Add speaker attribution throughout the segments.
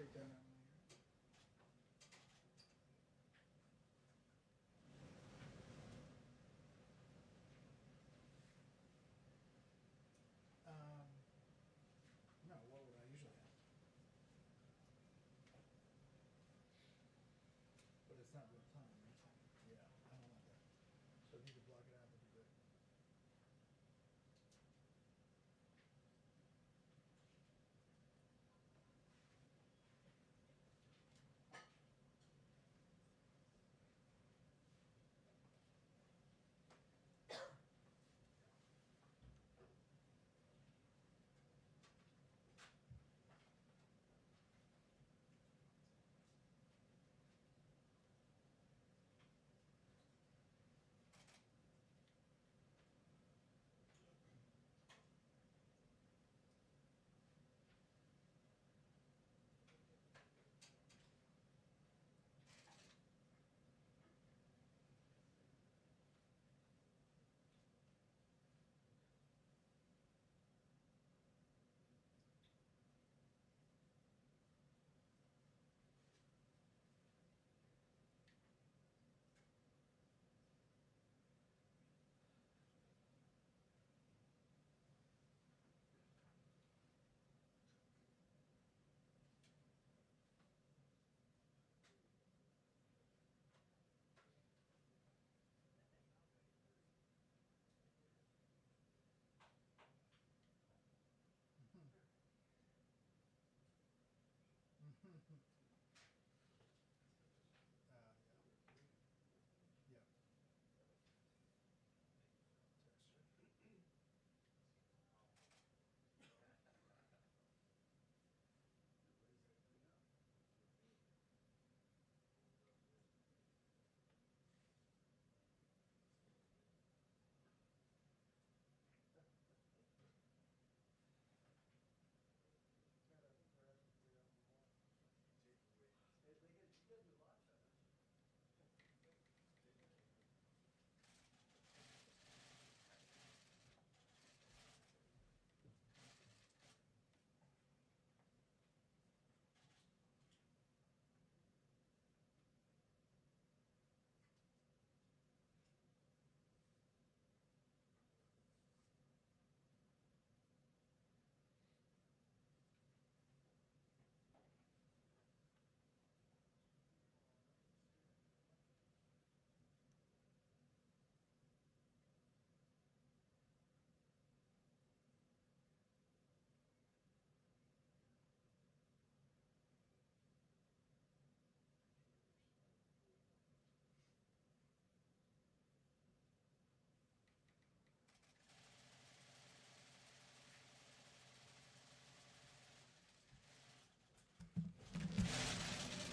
Speaker 1: take that out. No, what would I usually have? But it's not real time, right? Yeah, I don't want that. So if you could block it out, that'd be good. Yeah.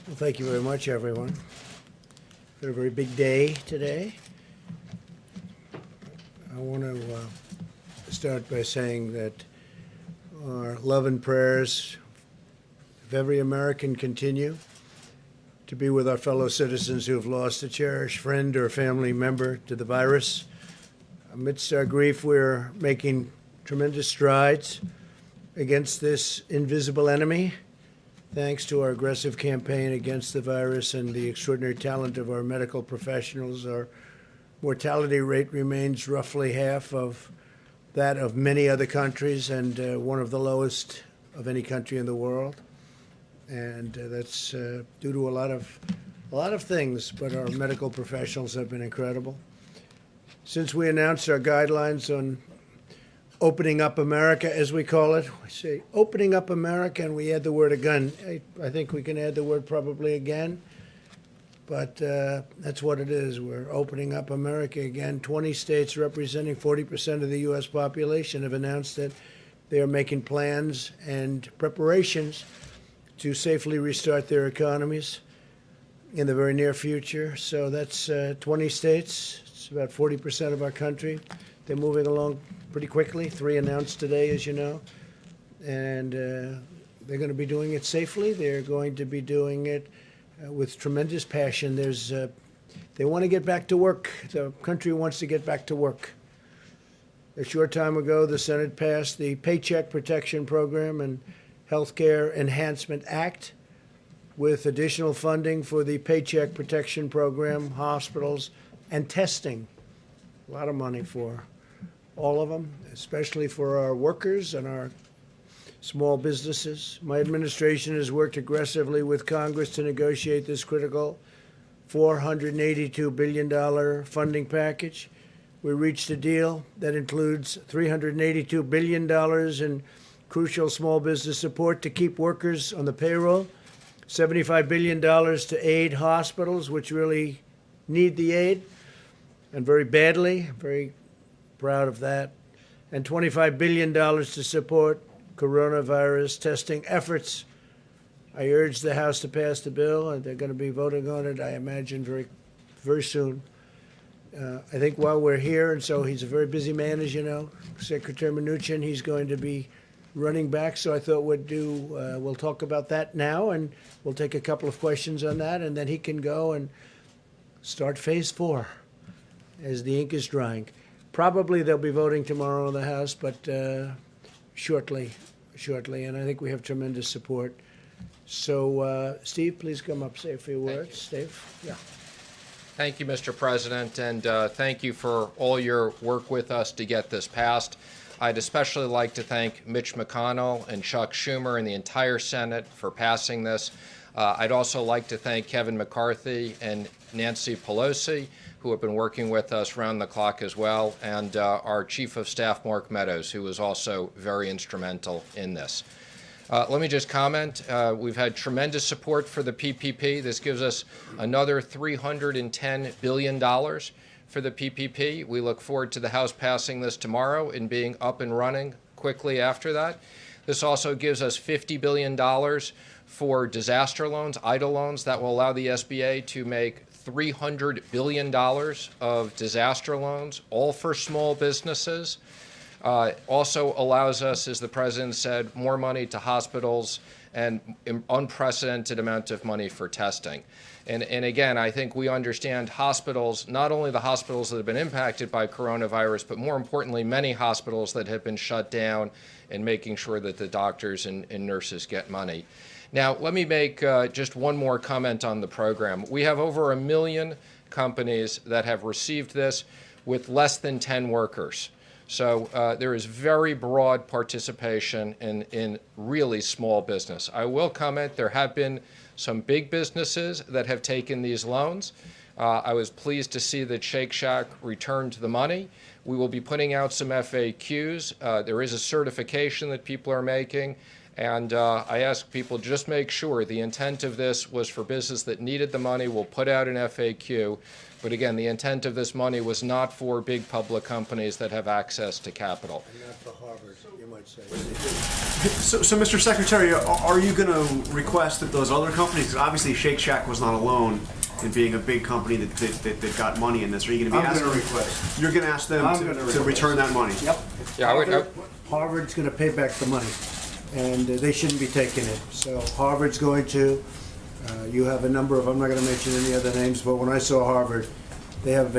Speaker 2: Well, thank you very much, everyone. Got a very big day today. I want to start by saying that our love and prayers of every American continue to be with our fellow citizens who have lost a cherished friend or family member to the virus. Amidst our grief, we're making tremendous strides against this invisible enemy. Thanks to our aggressive campaign against the virus and the extraordinary talent of our medical professionals, our mortality rate remains roughly half of that of many other countries and one of the lowest of any country in the world. And that's due to a lot of things, but our medical professionals have been incredible. Since we announced our guidelines on opening up America, as we call it, we say opening up America, and we add the word again. I think we can add the word probably again, but that's what it is. We're opening up America again. 20 states representing 40% of the U.S. population have announced that they are making plans and preparations to safely restart their economies in the very near future. So that's 20 states. It's about 40% of our country. They're moving along pretty quickly. 3 announced today, as you know. And they're going to be doing it safely. They're going to be doing it with tremendous passion. They want to get back to work. The country wants to get back to work. A short time ago, the Senate passed the Paycheck Protection Program and Health Care Enhancement Act, with additional funding for the Paycheck Protection Program, hospitals, and testing. A lot of money for all of them, especially for our workers and our small businesses. My administration has worked aggressively with Congress to negotiate this critical $482 billion funding package. We reached a deal that includes $382 billion in crucial small business support to keep workers on the payroll, $75 billion to aid hospitals, which really need the aid, and very badly. Very proud of that. And $25 billion to support coronavirus testing efforts. I urge the House to pass the bill, and they're going to be voting on it, I imagine, very soon. I think while we're here, and so he's a very busy man, as you know, Secretary Mnuchin, he's going to be running back, so I thought we'll talk about that now, and we'll take a couple of questions on that, and then he can go and start phase 4 as the ink is drying. Probably they'll be voting tomorrow in the House, but shortly, and I think we have tremendous support. So, Steve, please come up, say a few words. Steve? Yeah.
Speaker 3: Thank you, Mr. President, and thank you for all your work with us to get this passed. I'd especially like to thank Mitch McConnell and Chuck Schumer and the entire Senate for passing this. I'd also like to thank Kevin McCarthy and Nancy Pelosi, who have been working with us round the clock as well, and our Chief of Staff, Mark Meadows, who was also very instrumental in this. Let me just comment. We've had tremendous support for the PPP. This gives us another $310 billion for the PPP. We look forward to the House passing this tomorrow and being up and running quickly after that. This also gives us $50 billion for disaster loans, EIDL loans, that will allow the SBA to make $300 billion of disaster loans, all for small businesses. Also allows us, as the President said, more money to hospitals and unprecedented amount of money for testing. And again, I think we understand hospitals, not only the hospitals that have been impacted by coronavirus, but more importantly, many hospitals that have been shut down, and making sure that the doctors and nurses get money. Now, let me make just one more comment on the program. We have over 1 million companies that have received this with less than 10 workers. So there is very broad participation in really small business. I will comment, there have been some big businesses that have taken these loans. I was pleased to see that Shake Shack returned the money. We will be putting out some FAQs. There is a certification that people are making. And I ask people, just make sure the intent of this was for business that needed the money. We'll put out an FAQ. But again, the intent of this money was not for big public companies that have access to capital.
Speaker 2: And not for Harvard, you might say.
Speaker 4: So, Mr. Secretary, are you going to request that those other companies, because obviously Shake Shack was not alone in being a big company that got money in this, are you going to be asking?
Speaker 2: I'm going to request.
Speaker 4: You're going to ask them to return that money?
Speaker 2: Yep.
Speaker 3: Yeah,
Speaker 2: Harvard's going to pay back the money, and they shouldn't be taking it. So Harvard's going to. You have a number of, I'm not going to mention any other names, but when I saw Harvard, they have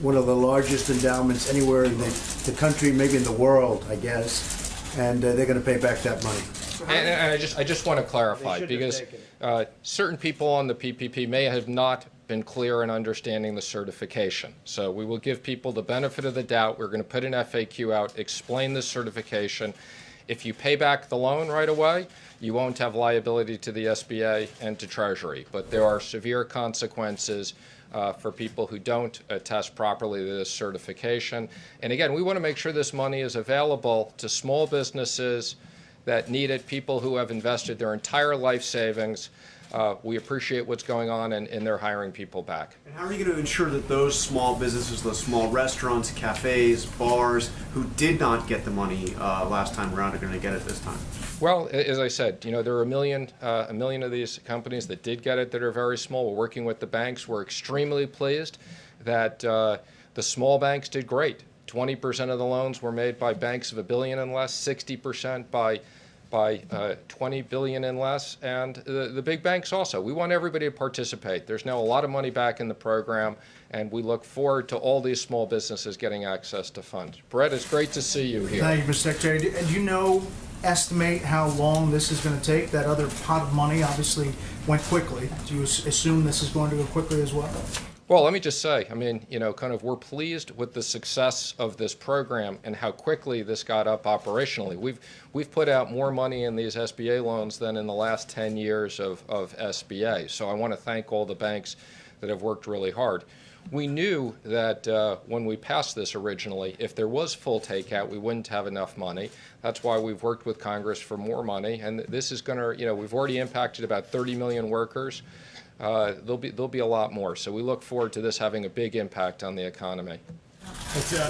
Speaker 2: one of the largest endowments anywhere in the country, maybe in the world, I guess, and they're going to pay back that money.
Speaker 3: And I just want to clarify, because certain people on the PPP may have not been clear in understanding the certification. So we will give people the benefit of the doubt. We're going to put an FAQ out, explain the certification. If you pay back the loan right away, you won't have liability to the SBA and to Treasury. But there are severe consequences for people who don't attest properly to this certification. And again, we want to make sure this money is available to small businesses that need it, people who have invested their entire life savings. We appreciate what's going on, and they're hiring people back.
Speaker 4: And how are you going to ensure that those small businesses, those small restaurants, cafes, bars, who did not get the money last time around are going to get it this time?
Speaker 3: Well, as I said, there are a million of these companies that did get it that are very small. We're working with the banks. We're extremely pleased that the small banks did great. 20% of the loans were made by banks of $1 billion and less, 60% by 20 billion and less, and the big banks also. We want everybody to participate. There's now a lot of money back in the program, and we look forward to all these small businesses getting access to funds. Brett, it's great to see you here.
Speaker 1: Thank you, Mr. Secretary. Do you know estimate how long this is going to take? That other pot of money obviously went quickly. Do you assume this is going to go quickly as well?
Speaker 3: Well, let me just say, I mean, we're pleased with the success of this program and how quickly this got up operationally. We've put out more money in these SBA loans than in the last 10 years of SBA. So I want to thank all the banks that have worked really hard. We knew that when we passed this originally, if there was full takeout, we wouldn't have enough money. That's why we've worked with Congress for more money. And this is going to, we've already impacted about 30 million workers. There'll be a lot more. So we look forward to this having a big impact on the economy.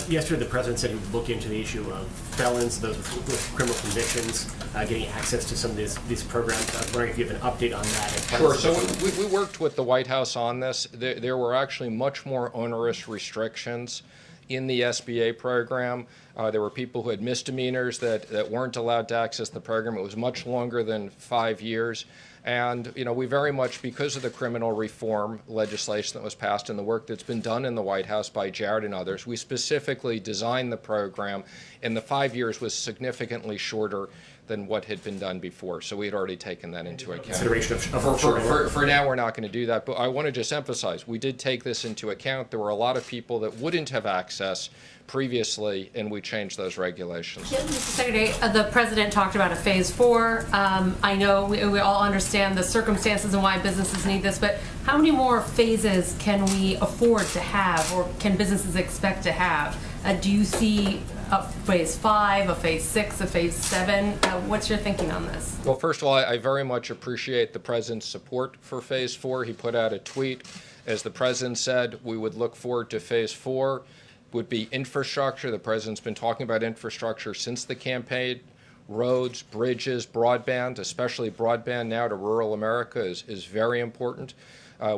Speaker 5: Yesterday, the president said he would look into the issue of felons, those with criminal convictions, getting access to some of these programs. I was wondering if you have an update on that.
Speaker 3: Sure. So we worked with the White House on this. There were actually much more onerous restrictions in the SBA program. There were people who had misdemeanors that weren't allowed to access the program. It was much longer than 5 years. And, we very much, because of the criminal reform legislation that was passed and the work that's been done in the White House by Jared and others, we specifically designed the program, and the 5 years was significantly shorter than what had been done before. So we had already taken that into account.
Speaker 5: Consideration of
Speaker 3: For now, we're not going to do that, but I want to just emphasize, we did take this into account. There were a lot of people that wouldn't have access previously, and we changed those regulations.
Speaker 6: Mr. Secretary, the president talked about a phase 4. I know we all understand the circumstances and why businesses need this, but how many more phases can we afford to have, or can businesses expect to have? Do you see a phase 5, a phase 6, a phase 7? What's your thinking on this?
Speaker 3: Well, first of all, I very much appreciate the president's support for phase 4. He put out a tweet. As the president said, we would look forward to phase 4. Would be infrastructure. The president's been talking about infrastructure since the campaign. Roads, bridges, broadband, especially broadband now to rural America is very important.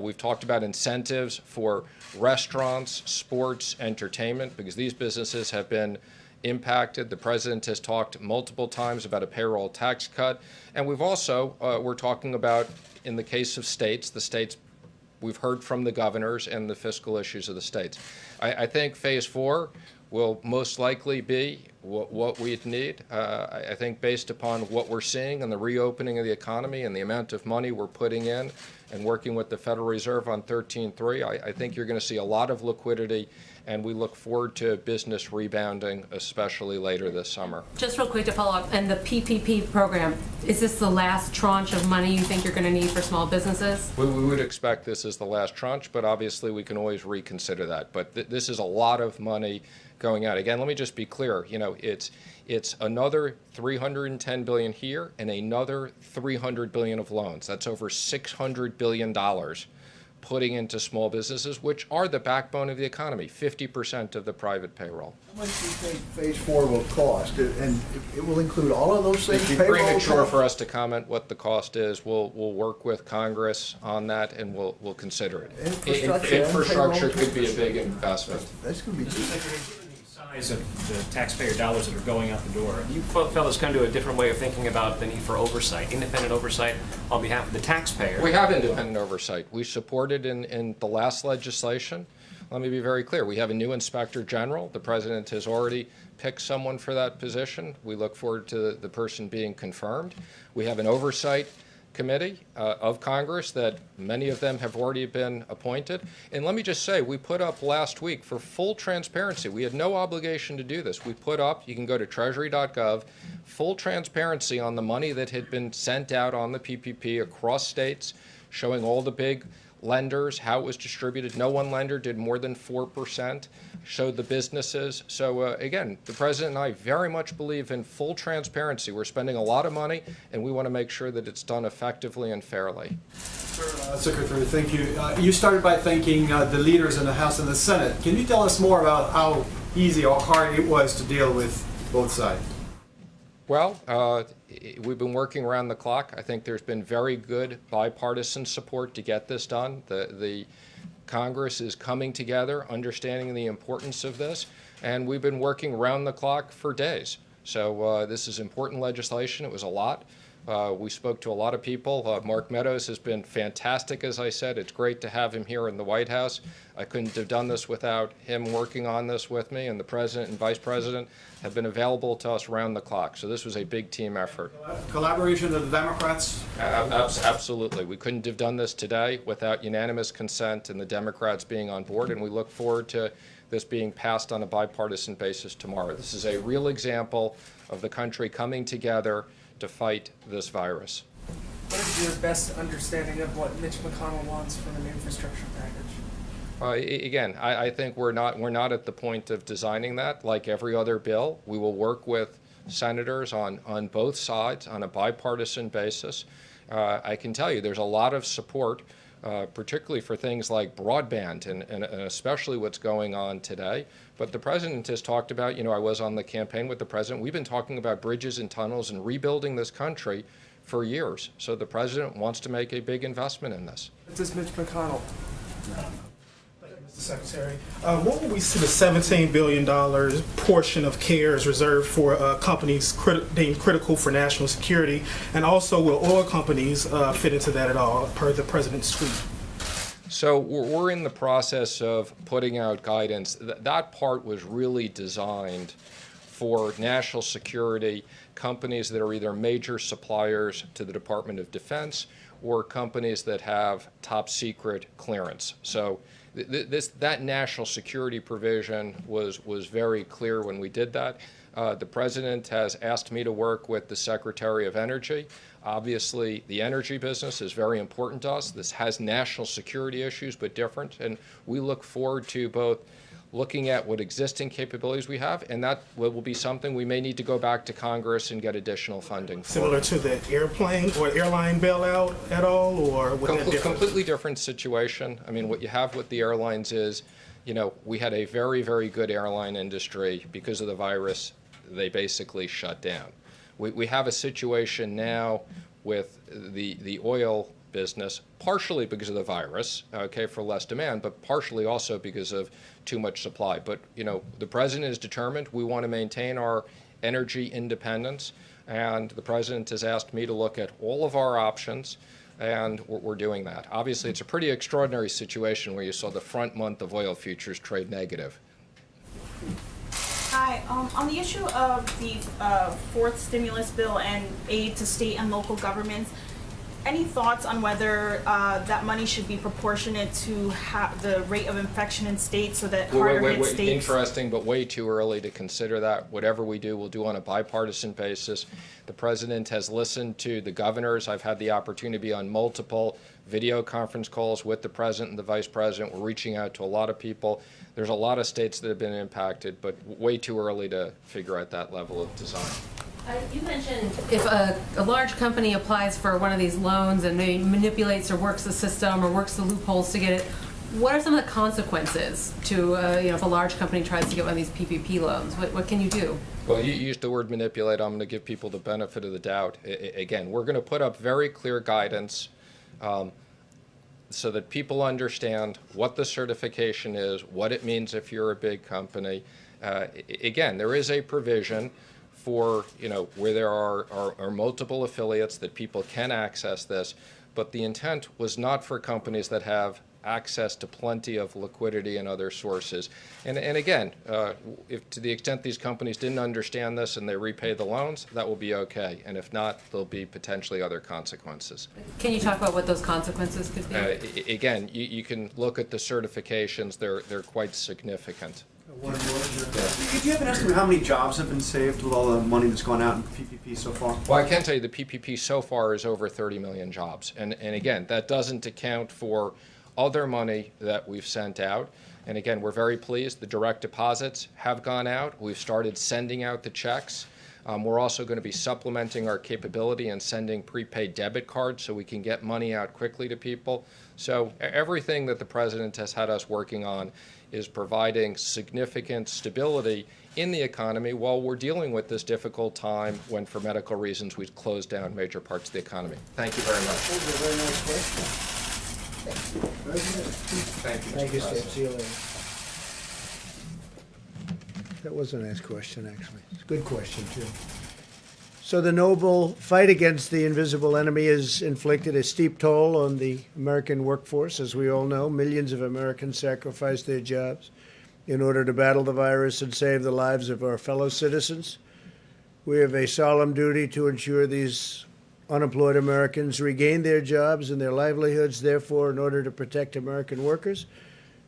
Speaker 3: We've talked about incentives for restaurants, sports, entertainment, because these businesses have been impacted. The president has talked multiple times about a payroll tax cut. And we've also, we're talking about, in the case of states, the states, we've heard from the governors and the fiscal issues of the states. I think phase 4 will most likely be what we'd need. I think based upon what we're seeing and the reopening of the economy and the amount of money we're putting in and working with the Federal Reserve on 13.3, I think you're going to see a lot of liquidity, and we look forward to business rebounding, especially later this summer.
Speaker 6: Just real quick to follow up, and the PPP program, is this the last tranche of money you think you're going to need for small businesses?
Speaker 3: We would expect this is the last tranche, but obviously we can always reconsider that. But this is a lot of money going out. Again, let me just be clear. It's another $310 billion here and another $300 billion of loans. That's over $600 billion putting into small businesses, which are the backbone of the economy, 50% of the private payroll.
Speaker 2: How much do you think phase 4 will cost? And it will include all of those things?
Speaker 3: It'd be premature for us to comment what the cost is. We'll work with Congress on that, and we'll consider it. Infrastructure could be a big investment.
Speaker 2: That's going to be
Speaker 5: size of the taxpayer dollars that are going out the door. You fellows come to a different way of thinking about the need for oversight, independent oversight on behalf of the taxpayer.
Speaker 3: We have independent oversight. We supported in the last legislation. Let me be very clear. We have a new inspector general. The president has already picked someone for that position. We look forward to the person being confirmed. We have an oversight committee of Congress that many of them have already been appointed. And let me just say, we put up last week for full transparency. We had no obligation to do this. We put up, you can go to treasury.gov, full transparency on the money that had been sent out on the PPP across states, showing all the big lenders, how it was distributed. No one lender did more than 4%, showed the businesses. So again, the president and I very much believe in full transparency. We're spending a lot of money, and we want to make sure that it's done effectively and fairly.
Speaker 7: Secretary, thank you. You started by thanking the leaders in the House and the Senate. Can you tell us more about how easy or hard it was to deal with both sides?
Speaker 3: Well, we've been working around the clock. I think there's been very good bipartisan support to get this done. The Congress is coming together, understanding the importance of this, and we've been working around the clock for days. So this is important legislation. It was a lot. We spoke to a lot of people. Mark Meadows has been fantastic, as I said. It's great to have him here in the White House. I couldn't have done this without him working on this with me, and the President and Vice President have been available to us around the clock. So this was a big team effort.
Speaker 7: Collaboration of the Democrats?
Speaker 3: Absolutely. We couldn't have done this today without unanimous consent and the Democrats being on board, and we look forward to this being passed on a bipartisan basis tomorrow. This is a real example of the country coming together to fight this virus.
Speaker 8: What is your best understanding of what Mitch McConnell wants from an infrastructure package?
Speaker 3: Again, I think we're not at the point of designing that. Like every other bill, we will work with senators on both sides on a bipartisan basis. I can tell you there's a lot of support, particularly for things like broadband and especially what's going on today. But the President has talked about, I was on the campaign with the President, we've been talking about bridges and tunnels and rebuilding this country for years. So the President wants to make a big investment in this.
Speaker 8: What does Mitch McConnell? Mr. Secretary, what will we see the $17 billion portion of CARES reserved for companies deemed critical for national security? And also, will oil companies fit into that at all, per the President's tweet?
Speaker 3: So we're in the process of putting out guidance. That part was really designed for national security companies that are either major suppliers to the Department of Defense or companies that have top secret clearance. So that national security provision was very clear when we did that. The President has asked me to work with the Secretary of Energy. Obviously, the energy business is very important to us. This has national security issues, but different. And we look forward to both looking at what existing capabilities we have, and that will be something we may need to go back to Congress and get additional funding for.
Speaker 8: Similar to the airplane or airline bailout at all, or would that differ?
Speaker 3: Completely different situation. I mean, what you have with the airlines is, we had a very, very good airline industry. Because of the virus, they basically shut down. We have a situation now with the oil business, partially because of the virus, for less demand, but partially also because of too much supply. But, the President is determined. We want to maintain our energy independence, and the President has asked me to look at all of our options, and we're doing that. Obviously, it's a pretty extraordinary situation where you saw the front month of oil futures trade negative.
Speaker 9: Hi, on the issue of the fourth stimulus bill and aid to state and local governments, any thoughts on whether that money should be proportionate to the rate of infection in states so that harder hit states?
Speaker 3: Interesting, but way too early to consider that. Whatever we do, we'll do on a bipartisan basis. The President has listened to the governors. I've had the opportunity to be on multiple video conference calls with the President and the Vice President. We're reaching out to a lot of people. There's a lot of states that have been impacted, but way too early to figure out that level of design.
Speaker 6: You mentioned if a large company applies for one of these loans and maybe manipulates or works the system or works the loopholes to get it, what are some of the consequences to, if a large company tries to get one of these PPP loans? What can you do?
Speaker 3: Well, you used the word manipulate. I'm going to give people the benefit of the doubt. Again, we're going to put up very clear guidance so that people understand what the certification is, what it means if you're a big company. Again, there is a provision for, where there are multiple affiliates that people can access this, but the intent was not for companies that have access to plenty of liquidity and other sources. And again, if to the extent these companies didn't understand this and they repay the loans, that will be okay. And if not, there'll be potentially other consequences.
Speaker 6: Can you talk about what those consequences could be?
Speaker 3: Again, you can look at the certifications. They're quite significant.
Speaker 4: Do you have an estimate of how many jobs have been saved with all the money that's gone out in PPP so far?
Speaker 3: Well, I can tell you the PPP so far is over 30 million jobs. And again, that doesn't account for other money that we've sent out. And again, we're very pleased. The direct deposits have gone out. We've started sending out the checks. We're also going to be supplementing our capability and sending prepaid debit cards so we can get money out quickly to people. So everything that the President has had us working on is providing significant stability in the economy while we're dealing with this difficult time when, for medical reasons, we've closed down major parts of the economy. Thank you very much.
Speaker 2: That was a very nice question.
Speaker 3: Thank you,
Speaker 2: Thank you,
Speaker 3: Mr.
Speaker 2: Steve.
Speaker 3: President.
Speaker 2: See you later. That was a nice question, actually. It's a good question, too. So the noble fight against the invisible enemy has inflicted a steep toll on the American workforce. As we all know, millions of Americans sacrificed their jobs in order to battle the virus and save the lives of our fellow citizens. We have a solemn duty to ensure these unemployed Americans regain their jobs and their livelihoods. Therefore, in order to protect American workers,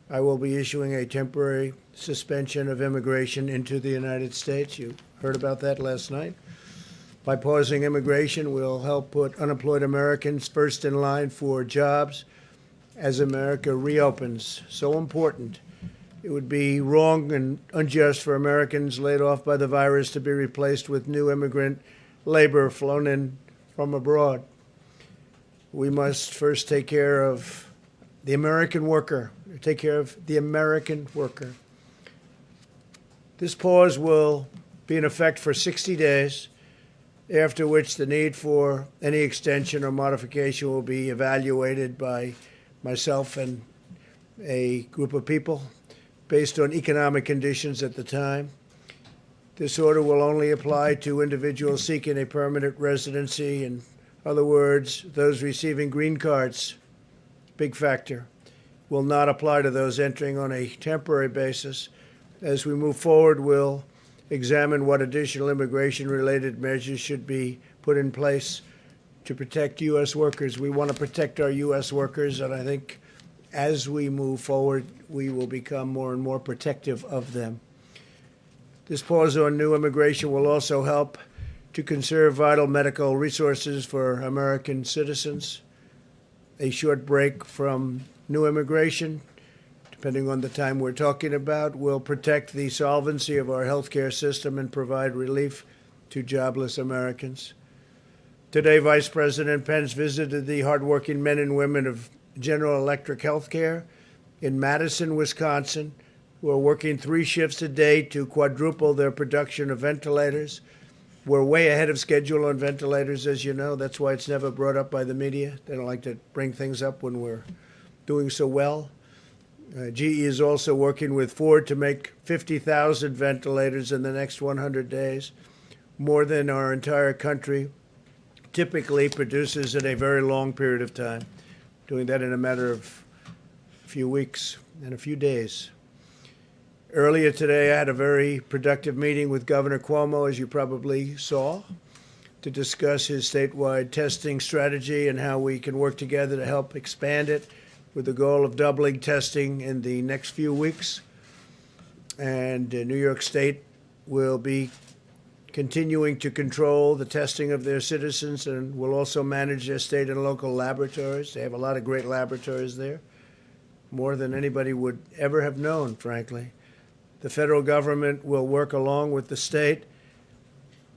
Speaker 2: I will be issuing a temporary suspension of immigration into the United States. You heard about that last night. By pausing immigration, we'll help put unemployed Americans first in line for jobs as America reopens. So important. It would be wrong and unjust for Americans laid off by the virus to be replaced with new immigrant labor flown in from abroad. We must first take care of the American worker, take care of the American worker. This pause will be in effect for 60 days, after which the need for any extension or modification will be evaluated by myself and a group of people based on economic conditions at the time. This order will only apply to individuals seeking a permanent residency. In other words, those receiving green cards, big factor, will not apply to those entering on a temporary basis. As we move forward, we'll examine what additional immigration-related measures should be put in place to protect U.S. workers. We want to protect our U.S. workers, and I think as we move forward, we will become more and more protective of them. This pause on new immigration will also help to conserve vital medical resources for American citizens. A short break from new immigration, depending on the time we're talking about, will protect the solvency of our healthcare system and provide relief to jobless Americans. Today, Vice President Pence visited the hardworking men and women of General Electric Healthcare in Madison, Wisconsin, who are working 3 shifts a day to quadruple their production of ventilators. We're way ahead of schedule on ventilators, as you know. That's why it's never brought up by the media. They don't like to bring things up when we're doing so well. GE is also working with Ford to make 50,000 ventilators in the next 100 days, more than our entire country typically produces in a very long period of time, doing that in a matter of a few weeks and a few days. Earlier today, I had a very productive meeting with Governor Cuomo, as you probably saw, to discuss his statewide testing strategy and how we can work together to help expand it, with the goal of doubling testing in the next few weeks. And New York State will be continuing to control the testing of their citizens and will also manage their state and local laboratories. They have a lot of great laboratories there, more than anybody would ever have known, frankly. The federal government will work along with the state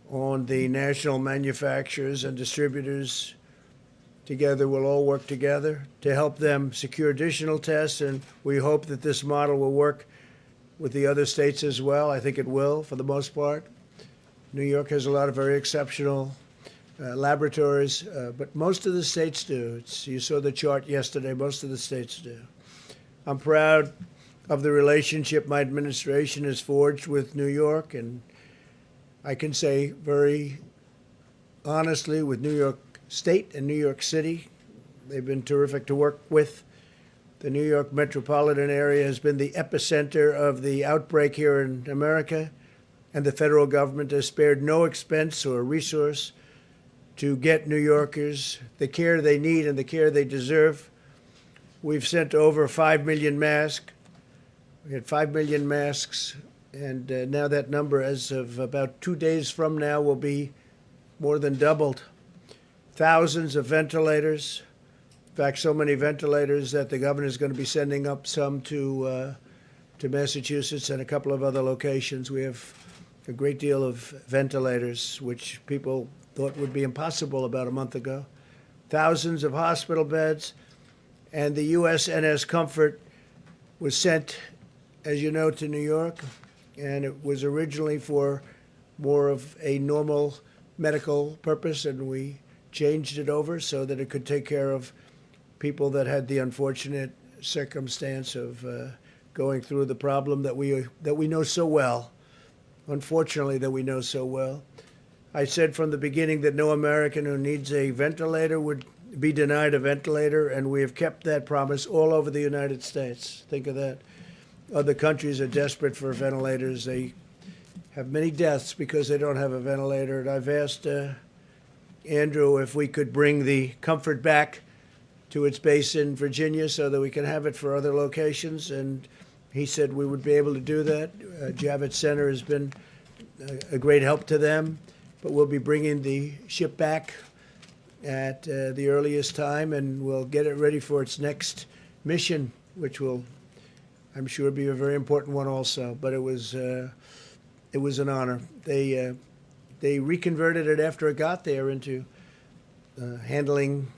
Speaker 2: on the national manufacturers and distributors. Together, we'll all work together to help them secure additional tests, and we hope that this model will work with the other states as well. I think it will, for the most part. New York has a lot of very exceptional laboratories, but most of the states do. You saw the chart yesterday. Most of the states do. I'm proud of the relationship my administration has forged with New York, and I can say very honestly with New York State and New York City. They've been terrific to work with. The New York metropolitan area has been the epicenter of the outbreak here in America, and the federal government has spared no expense or resource to get New Yorkers the care they need and the care they deserve. We've sent over 5 million masks. We had 5 million masks, and now that number, as of about 2 days from now, will be more than doubled. Thousands of ventilators. In fact, so many ventilators that the governor is going to be sending up some to Massachusetts and a couple of other locations. We have a great deal of ventilators, which people thought would be impossible about a month ago. Thousands of hospital beds, and the USNS Comfort was sent, as you know, to New York, and it was originally for more of a normal medical purpose, and we changed it over so that it could take care of people that had the unfortunate circumstance of going through the problem that we know so well, unfortunately, that we know so well. I said from the beginning that no American who needs a ventilator would be denied a ventilator, and we have kept that promise all over the United States. Think of that. Other countries are desperate for ventilators. They have many deaths because they don't have a ventilator. And I've asked Andrew if we could bring the Comfort back to its base in Virginia so that we can have it for other locations, and he said we would be able to do that. Javits Center has been a great help to them, but we'll be bringing the ship back at the earliest time, and we'll get it ready for its next mission, which will, I'm sure, be a very important one also. But it was an honor. They reconverted it after it got there into handling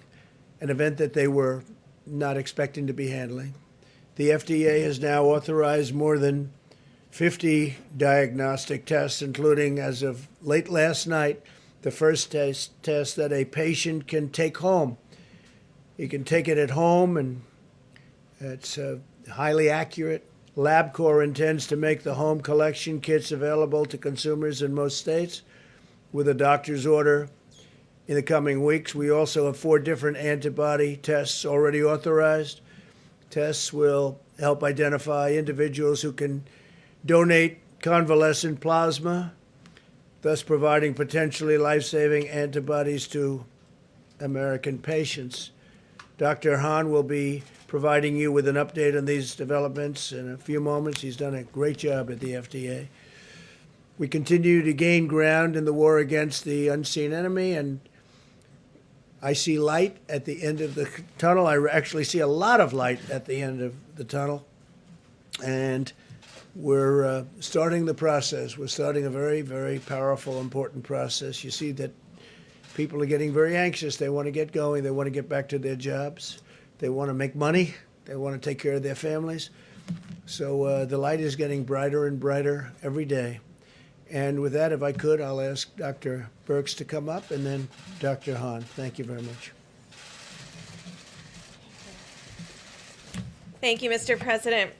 Speaker 2: an event that they were not expecting to be handling. The FDA has now authorized more than 50 diagnostic tests, including, as of late last night, the first test that a patient can take home. He can take it at home, and it's highly accurate. LabCorp intends to make the home collection kits available to consumers in most states with a doctor's order in the coming weeks. We also have 4 different antibody tests already authorized. Tests will help identify individuals who can donate convalescent plasma, thus providing potentially life-saving antibodies to American patients. Dr. Hahn will be providing you with an update on these developments in a few moments. He's done a great job at the FDA. We continue to gain ground in the war against the unseen enemy, and I see light at the end of the tunnel. I actually see a lot of light at the end of the tunnel, and we're starting the process. We're starting a very, very powerful, important process. You see that people are getting very anxious. They want to get going. They want to get back to their jobs. They want to make money. They want to take care of their families. So the light is getting brighter and brighter every day. And with that, if I could, I'll ask Dr. Birx to come up, and then Dr. Hahn. Thank you very much.
Speaker 10: Thank you, Mr. President.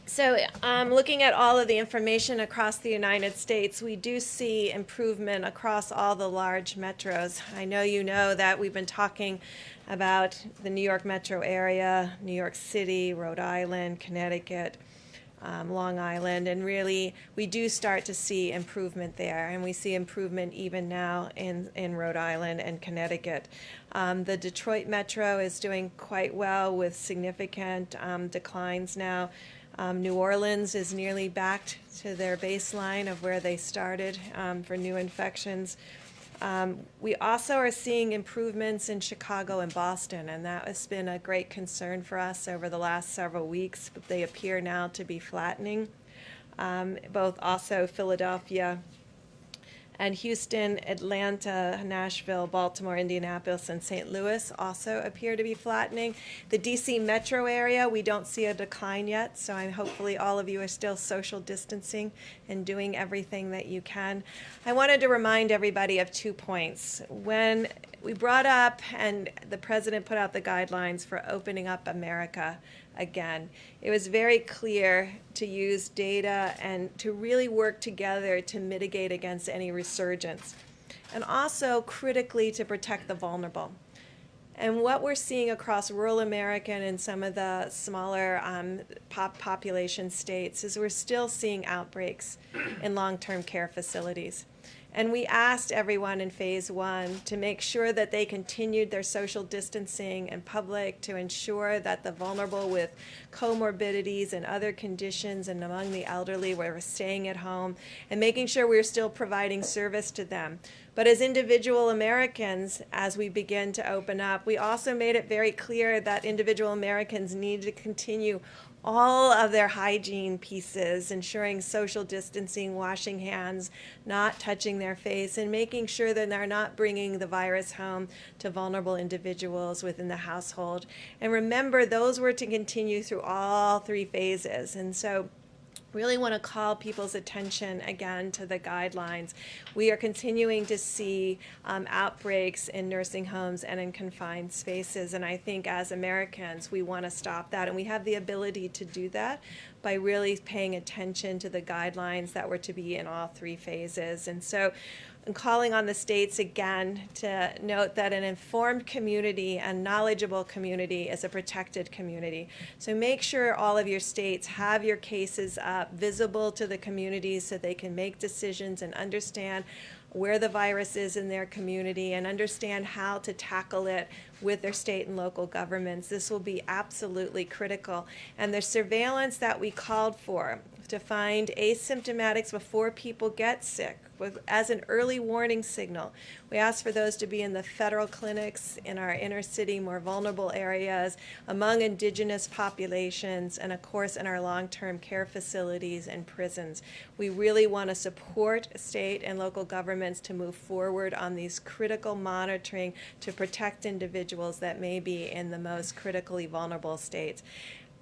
Speaker 10: So looking at all of the information across the United States, we do see improvement across all the large metros. I know you know that we've been talking about the New York metro area, New York City, Rhode Island, Connecticut, Long Island, and really we do start to see improvement there, and we see improvement even now in Rhode Island and Connecticut. The Detroit metro is doing quite well with significant declines now. New Orleans is nearly back to their baseline of where they started for new infections. We also are seeing improvements in Chicago and Boston, and that has been a great concern for us over the last several weeks, but they appear now to be flattening. Both also Philadelphia and Houston, Atlanta, Nashville, Baltimore, Indianapolis, and St. Louis also appear to be flattening. The DC metro area, we don't see a decline yet, so hopefully all of you are still social distancing and doing everything that you can. I wanted to remind everybody of 2 points. When we brought up and the president put out the guidelines for opening up America again, it was very clear to use data and to really work together to mitigate against any resurgence, and also critically to protect the vulnerable. And what we're seeing across rural America and in some of the smaller population states is we're still seeing outbreaks in long-term care facilities. And we asked everyone in phase 1 to make sure that they continued their social distancing in public, to ensure that the vulnerable with comorbidities and other conditions and among the elderly were staying at home, and making sure we were still providing service to them. But as individual Americans, as we begin to open up, we also made it very clear that individual Americans need to continue all of their hygiene pieces, ensuring social distancing, washing hands, not touching their face, and making sure that they're not bringing the virus home to vulnerable individuals within the household. And remember, those were to continue through all 3 phases. And so really want to call people's attention again to the guidelines. We are continuing to see outbreaks in nursing homes and in confined spaces, and I think as Americans we want to stop that, and we have the ability to do that by really paying attention to the guidelines that were to be in all three phases. And so I'm calling on the states again to note that an informed community and knowledgeable community is a protected community. So make sure all of your states have your cases up, visible to the communities so they can make decisions and understand where the virus is in their community and understand how to tackle it with their state and local governments. This will be absolutely critical. And the surveillance that we called for to find asymptomatics before people get sick as an early warning signal. We ask for those to be in the federal clinics, in our inner city, more vulnerable areas, among indigenous populations, and of course in our long-term care facilities and prisons. We really want to support state and local governments to move forward on these critical monitoring to protect individuals that may be in the most critically vulnerable states.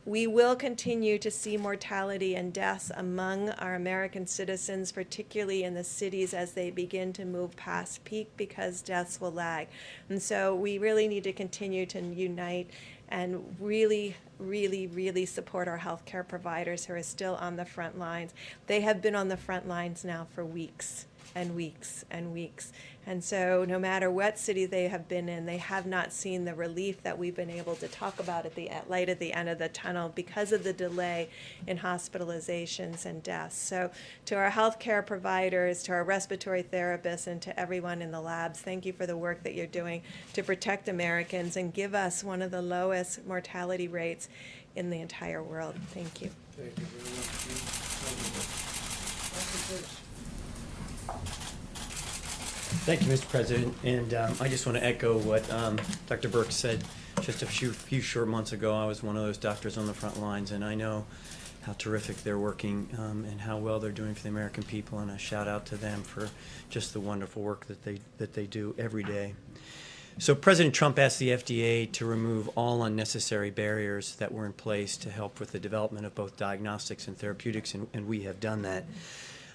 Speaker 10: We will continue to see mortality and deaths among our American citizens, particularly in the cities as they begin to move past peak, because deaths will lag. And so we really need to continue to unite and really, really, really support our healthcare providers who are still on the front lines. They have been on the front lines now for weeks and weeks and weeks. And so no matter what city they have been in, they have not seen the relief that we've been able to talk about at the light at the end of the tunnel because of the delay in hospitalizations and deaths. So to our healthcare providers, to our respiratory therapists, and to everyone in the labs, thank you for the work that you're doing to protect Americans and give us one of the lowest mortality rates in the entire world. Thank you.
Speaker 2: Thank you very much.
Speaker 11: Thank you, Mr. President. And I just want to echo what Dr. Burke said just a few short months ago. I was one of those doctors on the front lines, and I know how terrific they're working and how well they're doing for the American people. And a shout out to them for just the wonderful work that they do every day. So President Trump asked the FDA to remove all unnecessary barriers that were in place to help with the development of both diagnostics and therapeutics, and we have done that.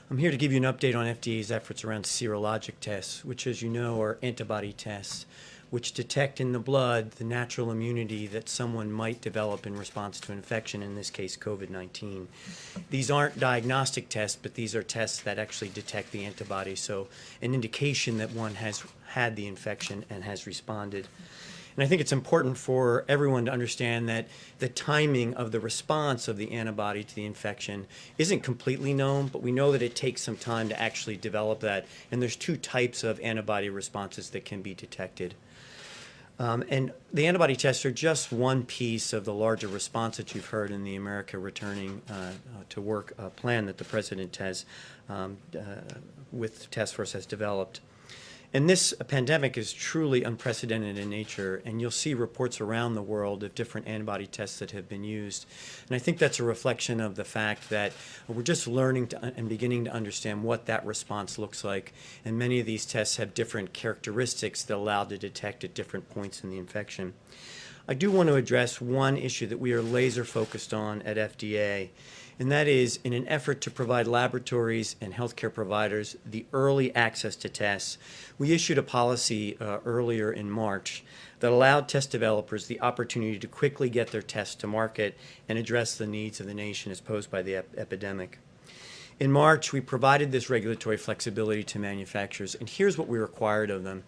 Speaker 11: I'm here to give you an update on FDA's efforts around serologic tests, which, as you know, are antibody tests, which detect in the blood the natural immunity that someone might develop in response to infection, in this case COVID-19. These aren't diagnostic tests, but these are tests that actually detect the antibody, so an indication that one has had the infection and has responded. And I think it's important for everyone to understand that the timing of the response of the antibody to the infection isn't completely known, but we know that it takes some time to actually develop that. And there's two types of antibody responses that can be detected. And the antibody tests are just one piece of the larger response that you've heard in the America Returning to Work plan that the President has, with the task force, has developed. And this pandemic is truly unprecedented in nature, and you'll see reports around the world of different antibody tests that have been used. And I think that's a reflection of the fact that we're just learning and beginning to understand what that response looks like. And many of these tests have different characteristics that allow to detect at different points in the infection. I do want to address one issue that we are laser focused on at FDA, and that is in an effort to provide laboratories and healthcare providers the early access to tests. We issued a policy earlier in March that allowed test developers the opportunity to quickly get their tests to market and address the needs of the nation as posed by the epidemic. In March, we provided this regulatory flexibility to manufacturers, and here's what we required of them.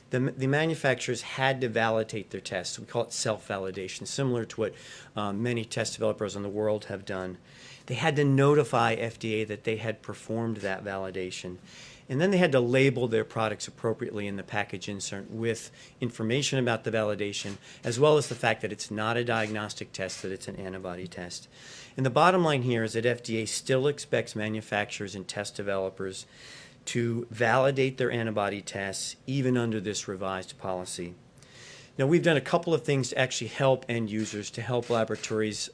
Speaker 11: The manufacturers had to validate their tests. We call it self-validation, similar to what many test developers in the world have done. They had to notify FDA that they had performed that validation. And then they had to label their products appropriately in the package insert with information about the validation, as well as the fact that it's not a diagnostic test, that it's an antibody test. And the bottom line here is that FDA still expects manufacturers and test developers to validate their antibody tests even under this revised policy. Now, we've done a couple of things to actually help end users, to help laboratories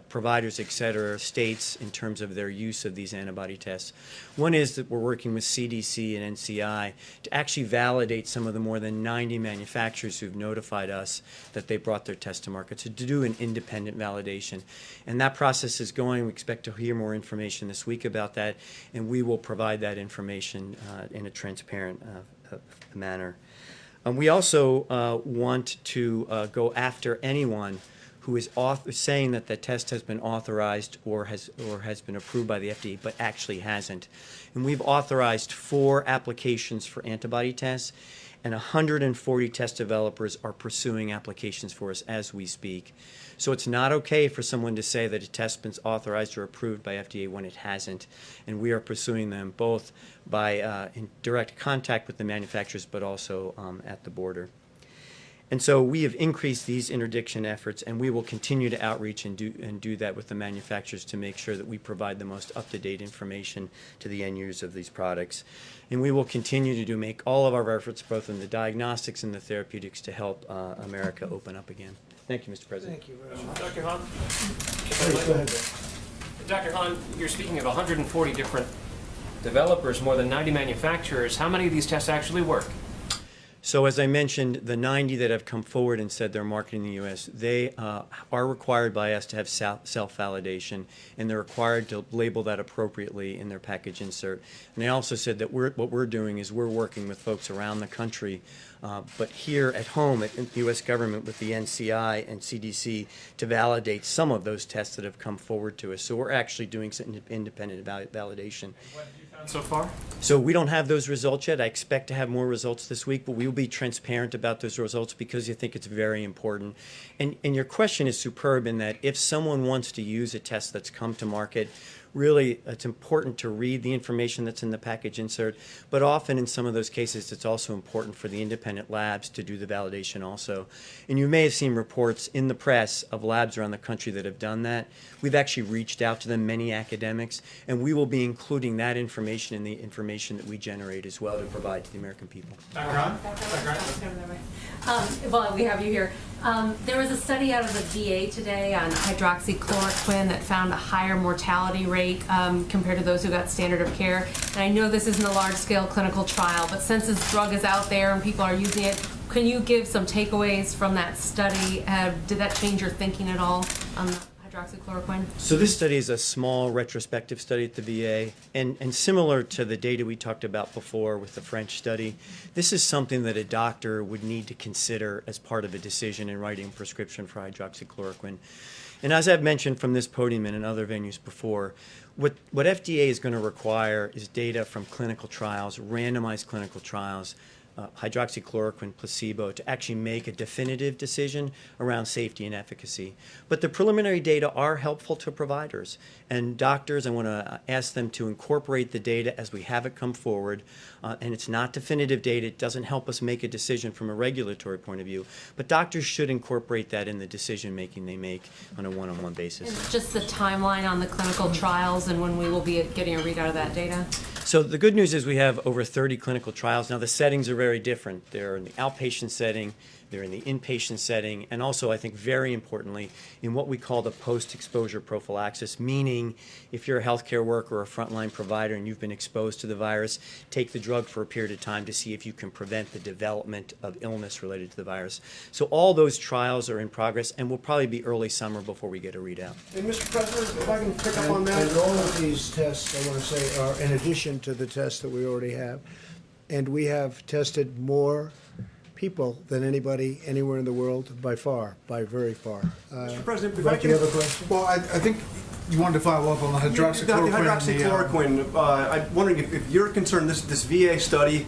Speaker 11: providers, et cetera, states in terms of their use of these antibody tests. One is that we're working with CDC and NCI to actually validate some of the more than 90 manufacturers who've notified us that they brought their test to market, so to do an independent validation. And that process is going. We expect to hear more information this week about that, and we will provide that information in a transparent manner. We also want to go after anyone who is saying that the test has been authorized or has been approved by the FDA, but actually hasn't. And we've authorized 4 applications for antibody tests, and 140 test developers are pursuing applications for us as we speak. So it's not okay for someone to say that a test's been authorized or approved by FDA when it hasn't, and we are pursuing them both by in direct contact with the manufacturers, but also at the border. And so we have increased these interdiction efforts, and we will continue to outreach and do that with the manufacturers to make sure that we provide the most up-to-date information to the end users of these products. And we will continue to make all of our efforts, both in the diagnostics and the therapeutics, to help America open up again. Thank you, Mr. President.
Speaker 2: Thank you very much.
Speaker 5: Dr. Hahn?
Speaker 2: Please, go ahead.
Speaker 5: Dr. Hahn, you're speaking of 140 different developers, more than 90 manufacturers. How many of these tests actually work?
Speaker 11: So as I mentioned, the 90 that have come forward and said they're marketing in the U.S., they are required by us to have self-validation, and they're required to label that appropriately in their package insert. And they also said that what we're doing is we're working with folks around the country, but here at home at the U.S. government with the NCI and CDC to validate some of those tests that have come forward to us. So we're actually doing some independent validation.
Speaker 5: What have you found so far?
Speaker 11: So we don't have those results yet. I expect to have more results this week, but we will be transparent about those results because I think it's very important. And your question is superb in that if someone wants to use a test that's come to market, really it's important to read the information that's in the package insert, but often in some of those cases it's also important for the independent labs to do the validation also. And you may have seen reports in the press of labs around the country that have done that. We've actually reached out to them, many academics, and we will be including that information in the information that we generate as well to provide to the American people.
Speaker 5: Dr. Hahn?
Speaker 6: Well, we have you here. There was a study out of the VA today on hydroxychloroquine that found a higher mortality rate compared to those who got standard of care. And I know this isn't a large-scale clinical trial, but since this drug is out there and people are using it, can you give some takeaways from that study? Did that change your thinking at all on the hydroxychloroquine?
Speaker 11: So this study is a small retrospective study at the VA, and similar to the data we talked about before with the French study, this is something that a doctor would need to consider as part of a decision in writing a prescription for hydroxychloroquine. And as I've mentioned from this podium and in other venues before, what FDA is going to require is data from clinical trials, randomized clinical trials, hydroxychloroquine placebo, to actually make a definitive decision around safety and efficacy. But the preliminary data are helpful to providers and doctors. I want to ask them to incorporate the data as we have it come forward. And it's not definitive data. It doesn't help us make a decision from a regulatory point of view. But doctors should incorporate that in the decision making they make on a one-on-one basis.
Speaker 6: And just the timeline on the clinical trials and when we will be getting a readout of that data?
Speaker 11: So the good news is we have over 30 clinical trials. Now the settings are very different. They're in the outpatient setting, they're in the inpatient setting, and also I think very importantly in what we call the post-exposure prophylaxis, meaning if you're a healthcare worker or a frontline provider and you've been exposed to the virus, take the drug for a period of time to see if you can prevent the development of illness related to the virus. So all those trials are in progress and will probably be early summer before we get a readout.
Speaker 4: And Mr. President, if I can pick up on that.
Speaker 2: And all of these tests, I want to say, are in addition to the tests that we already have. And we have tested more people than anybody anywhere in the world by far, by very far.
Speaker 4: Mr. President, if
Speaker 2: Mike,
Speaker 4: I can...
Speaker 2: you have a question?
Speaker 1: Well, I think you wanted to follow up on the hydroxychloroquine.
Speaker 4: The hydroxychloroquine, I'm wondering if you're concerned, this VA study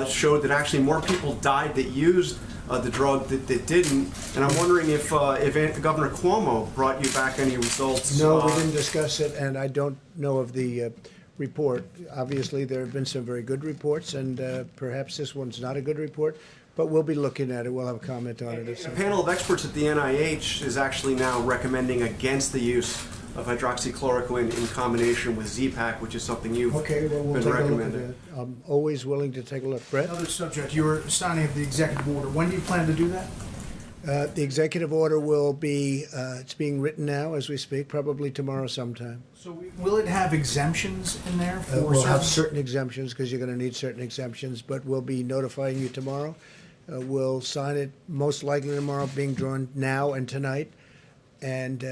Speaker 4: showed that actually more people died that used the drug that didn't, and I'm wondering if Governor Cuomo brought you back any results.
Speaker 2: No, we didn't discuss it, and I don't know of the report. Obviously, there have been some very good reports, and perhaps this one's not a good report, but we'll be looking at it. We'll have a comment on it.
Speaker 4: A panel of experts at the NIH is actually now recommending against the use of hydroxychloroquine in combination with Z-Pak, which is something you've
Speaker 2: Okay, well, we'll
Speaker 4: been
Speaker 2: take a look at
Speaker 4: recommending.
Speaker 2: that. I'm always willing to take a look. Brett?
Speaker 1: Another subject, you were signing of the executive order. When do you plan to do that?
Speaker 2: The executive order will be, it's being written now as we speak, probably tomorrow sometime.
Speaker 1: So will it have exemptions in there for
Speaker 2: We'll have
Speaker 1: certain?
Speaker 2: certain exemptions, because you're going to need certain exemptions, but we'll be notifying you tomorrow. We'll sign it most likely tomorrow, being drawn now and tonight. And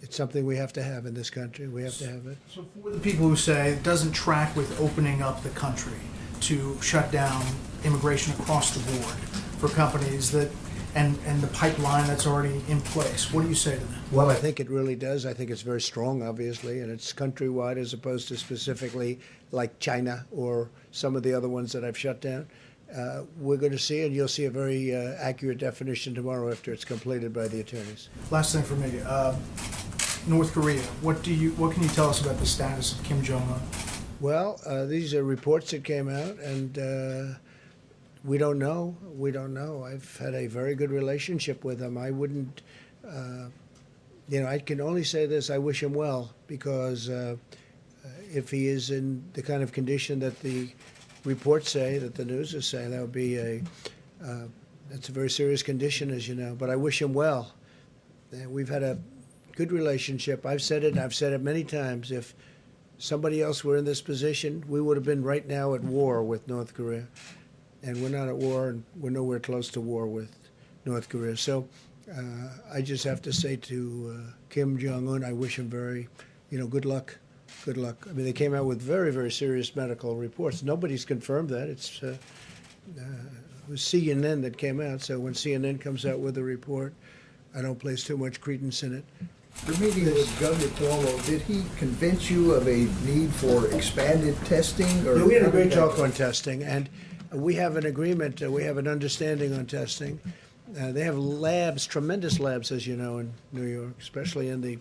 Speaker 2: it's something we have to have in this country. We have to have it.
Speaker 1: So for the people who say it doesn't track with opening up the country to shut down immigration across the board for companies that, and the pipeline that's already in place, what do you say to them?
Speaker 2: Well, I think it really does. I think it's very strong, obviously, and it's countrywide as opposed to specifically like China or some of the other ones that I've shut down. We're going to see, and you'll see a very accurate definition tomorrow after it's completed by the attorneys.
Speaker 1: Last thing for me, North Korea, what can you tell us about the status of Kim Jong-un?
Speaker 2: Well, these are reports that came out, and we don't know. We don't know. I've had a very good relationship with him. I wouldn't, I can only say this, I wish him well, because if he is in the kind of condition that the reports say, that the news is saying, that would be that's a very serious condition, as you know. But I wish him well. We've had a good relationship. I've said it, and I've said it many times. If somebody else were in this position, we would have been right now at war with North Korea. And we're not at war, and we're nowhere close to war with North Korea. So I just have to say to Kim Jong-un, I wish him very, good luck. Good luck. I mean, they came out with very, very serious medical reports. Nobody's confirmed that. It was CNN that came out. So when CNN comes out with a report, I don't place too much credence in it.
Speaker 12: Your meeting with Governor Cuomo, did he convince you of a need for expanded testing? Or
Speaker 2: Yeah, we had a great talk on testing, and we have an agreement. We have an understanding on testing. They have labs, tremendous labs, as you know, in New York, especially in the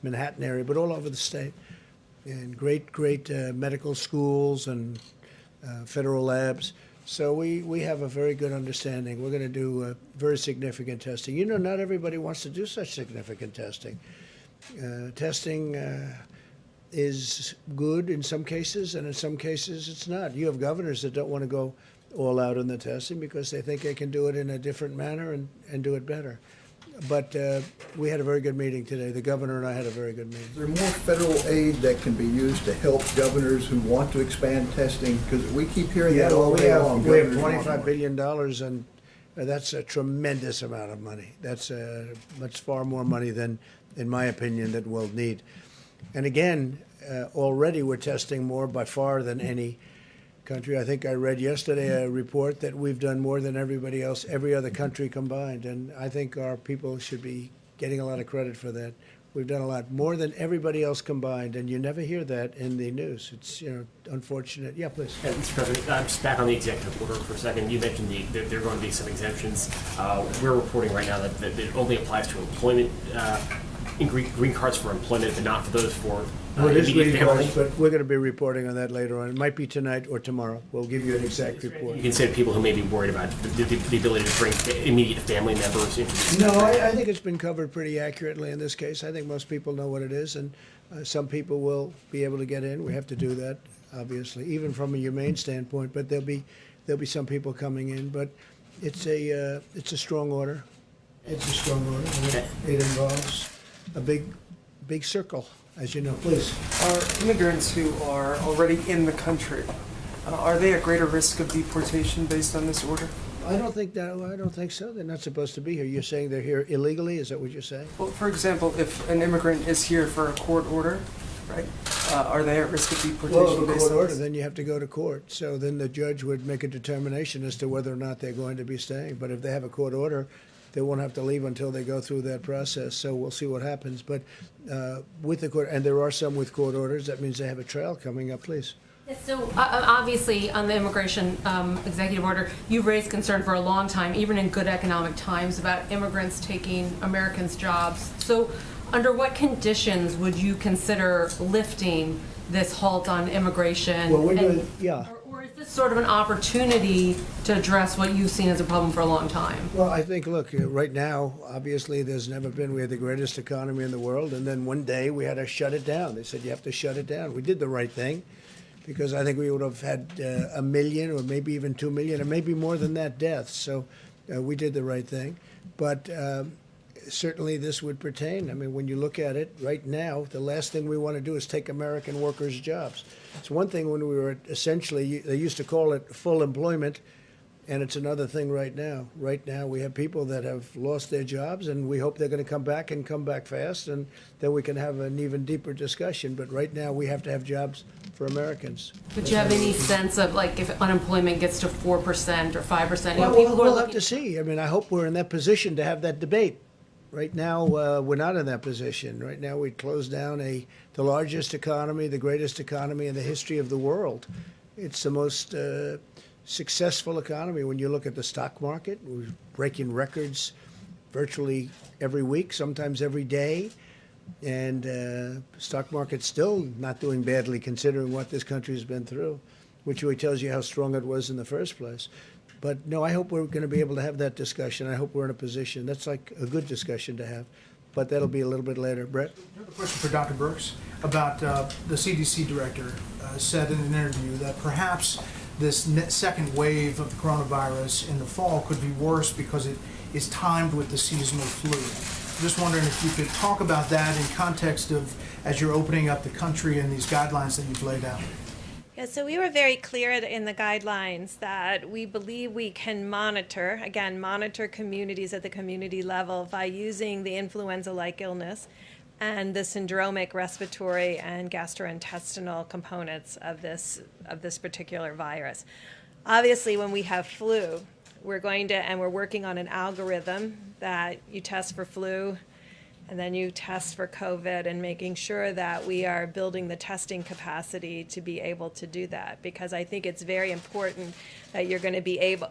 Speaker 2: Manhattan area, but all over the state. And great medical schools and federal labs. So we have a very good understanding. We're going to do very significant testing. Not everybody wants to do such significant testing. Testing is good in some cases, and in some cases it's not. You have governors that don't want to go all out in the testing because they think they can do it in a different manner and do it better. But we had a very good meeting today. The governor and I had a very good meeting.
Speaker 12: Is there more federal aid that can be used to help governors who want to expand testing? Because we keep hearing that all day long.
Speaker 2: We have
Speaker 12: Governors want
Speaker 2: $25
Speaker 12: more.
Speaker 2: billion, and that's a tremendous amount of money. That's much far more money than, in my opinion, that we'll need. And again, already we're testing more by far than any country. I think I read yesterday a report that we've done more than everybody else, every other country combined, and I think our people should be getting a lot of credit for that. We've done a lot more than everybody else combined, and you never hear that in the news. It's unfortunate. Yeah, please.
Speaker 5: Mr. President, I'm just back on the executive order for a second. You mentioned there are going to be some exemptions. We're reporting right now that it only applies to employment, green cards for employment, but not for those for
Speaker 2: It is
Speaker 5: immediate
Speaker 2: green
Speaker 5: family.
Speaker 2: cards, but we're going to be reporting on that later on. It might be tonight or tomorrow. We'll give you an exact report.
Speaker 5: You can say to people who may be worried about the ability to bring immediate family members into this.
Speaker 2: No, I think it's been covered pretty accurately in this case. I think most people know what it is, and some people will be able to get in. We have to do that, obviously, even from a humane standpoint. But there'll be some people coming in. But it's a strong order. It's a strong order. It involves a big circle, as you know. Please.
Speaker 13: Are immigrants who are already in the country, are they at greater risk of deportation based on this order?
Speaker 2: I don't think so. They're not supposed to be here. You're saying they're here illegally? Is that what you're saying?
Speaker 13: Well, for example, if an immigrant is here for a court order, right, are they at risk of deportation
Speaker 2: Well, if a
Speaker 13: based
Speaker 2: court
Speaker 13: on
Speaker 2: order,
Speaker 13: this?
Speaker 2: then you have to go to court. So then the judge would make a determination as to whether or not they're going to be staying. But if they have a court order, they won't have to leave until they go through that process. So we'll see what happens. But with the court, and there are some with court orders, that means they have a trial coming up. Please.
Speaker 6: So obviously, on the immigration executive order, you've raised concern for a long time, even in good economic times, about immigrants taking Americans' jobs. So under what conditions would you consider lifting this halt on immigration?
Speaker 2: Well, we're doing, yeah.
Speaker 6: Or is this sort of an opportunity to address what you've seen as a problem for a long time?
Speaker 2: Well, I think, look, right now, obviously, we had the greatest economy in the world, and then one day we had to shut it down. They said, you have to shut it down. We did the right thing, because I think we would have had 1 million or maybe even 2 million, or maybe more than that, deaths. So We did the right thing. But certainly this would pertain. I mean, when you look at it right now, the last thing we want to do is take American workers' jobs. It's one thing when we were essentially, they used to call it full employment, and it's another thing right now. Right now, we have people that have lost their jobs, and we hope they're going to come back and come back fast, and then we can have an even deeper discussion. But right now, we have to have jobs for Americans.
Speaker 6: Would you have any sense of, like, if unemployment gets to 4% or 5%?
Speaker 2: Well,
Speaker 6: People who are
Speaker 2: we'll have
Speaker 6: looking.
Speaker 2: to see. I mean, I hope we're in that position to have that debate. Right now, we're not in that position. Right now, we closed down the largest economy, the greatest economy in the history of the world. It's the most successful economy. When you look at the stock market, we're breaking records virtually every week, sometimes every day. And stock market's still not doing badly considering what this country has been through, which really tells you how strong it was in the first place. But no, I hope we're going to be able to have that discussion. I hope we're in a position. That's like a good discussion to have. But that'll be a little bit later. Brett?
Speaker 1: I have a question for Dr. Birx about the CDC director said in an interview that perhaps this second wave of the coronavirus in the fall could be worse because it is timed with the seasonal flu. I'm just wondering if you could talk about that in context of as you're opening up the country and these guidelines that you've laid out.
Speaker 10: Yeah, so we were very clear in the guidelines that we believe we can monitor communities at the community level by using the influenza-like illness and the syndromic respiratory and gastrointestinal components of this particular virus. Obviously, when we have flu, we're working on an algorithm that you test for flu, and then you test for COVID, and making sure that we are building the testing capacity to be able to do that. Because I think it's very important that you're going to be able,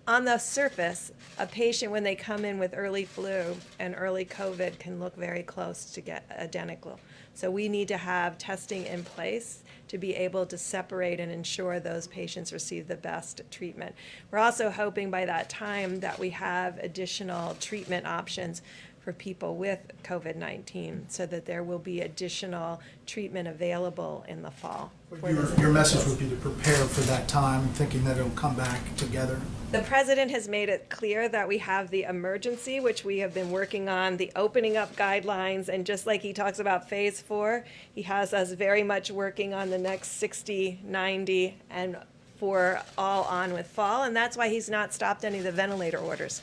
Speaker 10: on the surface, a patient when they come in with early flu and early COVID can look very close to get identical. So we need to have testing in place to be able to separate and ensure those patients receive the best treatment. We're also hoping by that time that we have additional treatment options for people with COVID-19 so that there will be additional treatment available in the fall.
Speaker 1: Your message would be to prepare for that time, thinking that it'll come back together?
Speaker 10: The president has made it clear that we have the emergency, which we have been working on, the opening up guidelines, and just like he talks about phase 4, he has us very much working on the next 60, 90, and for all on with fall, and that's why he's not stopped any of the ventilator orders.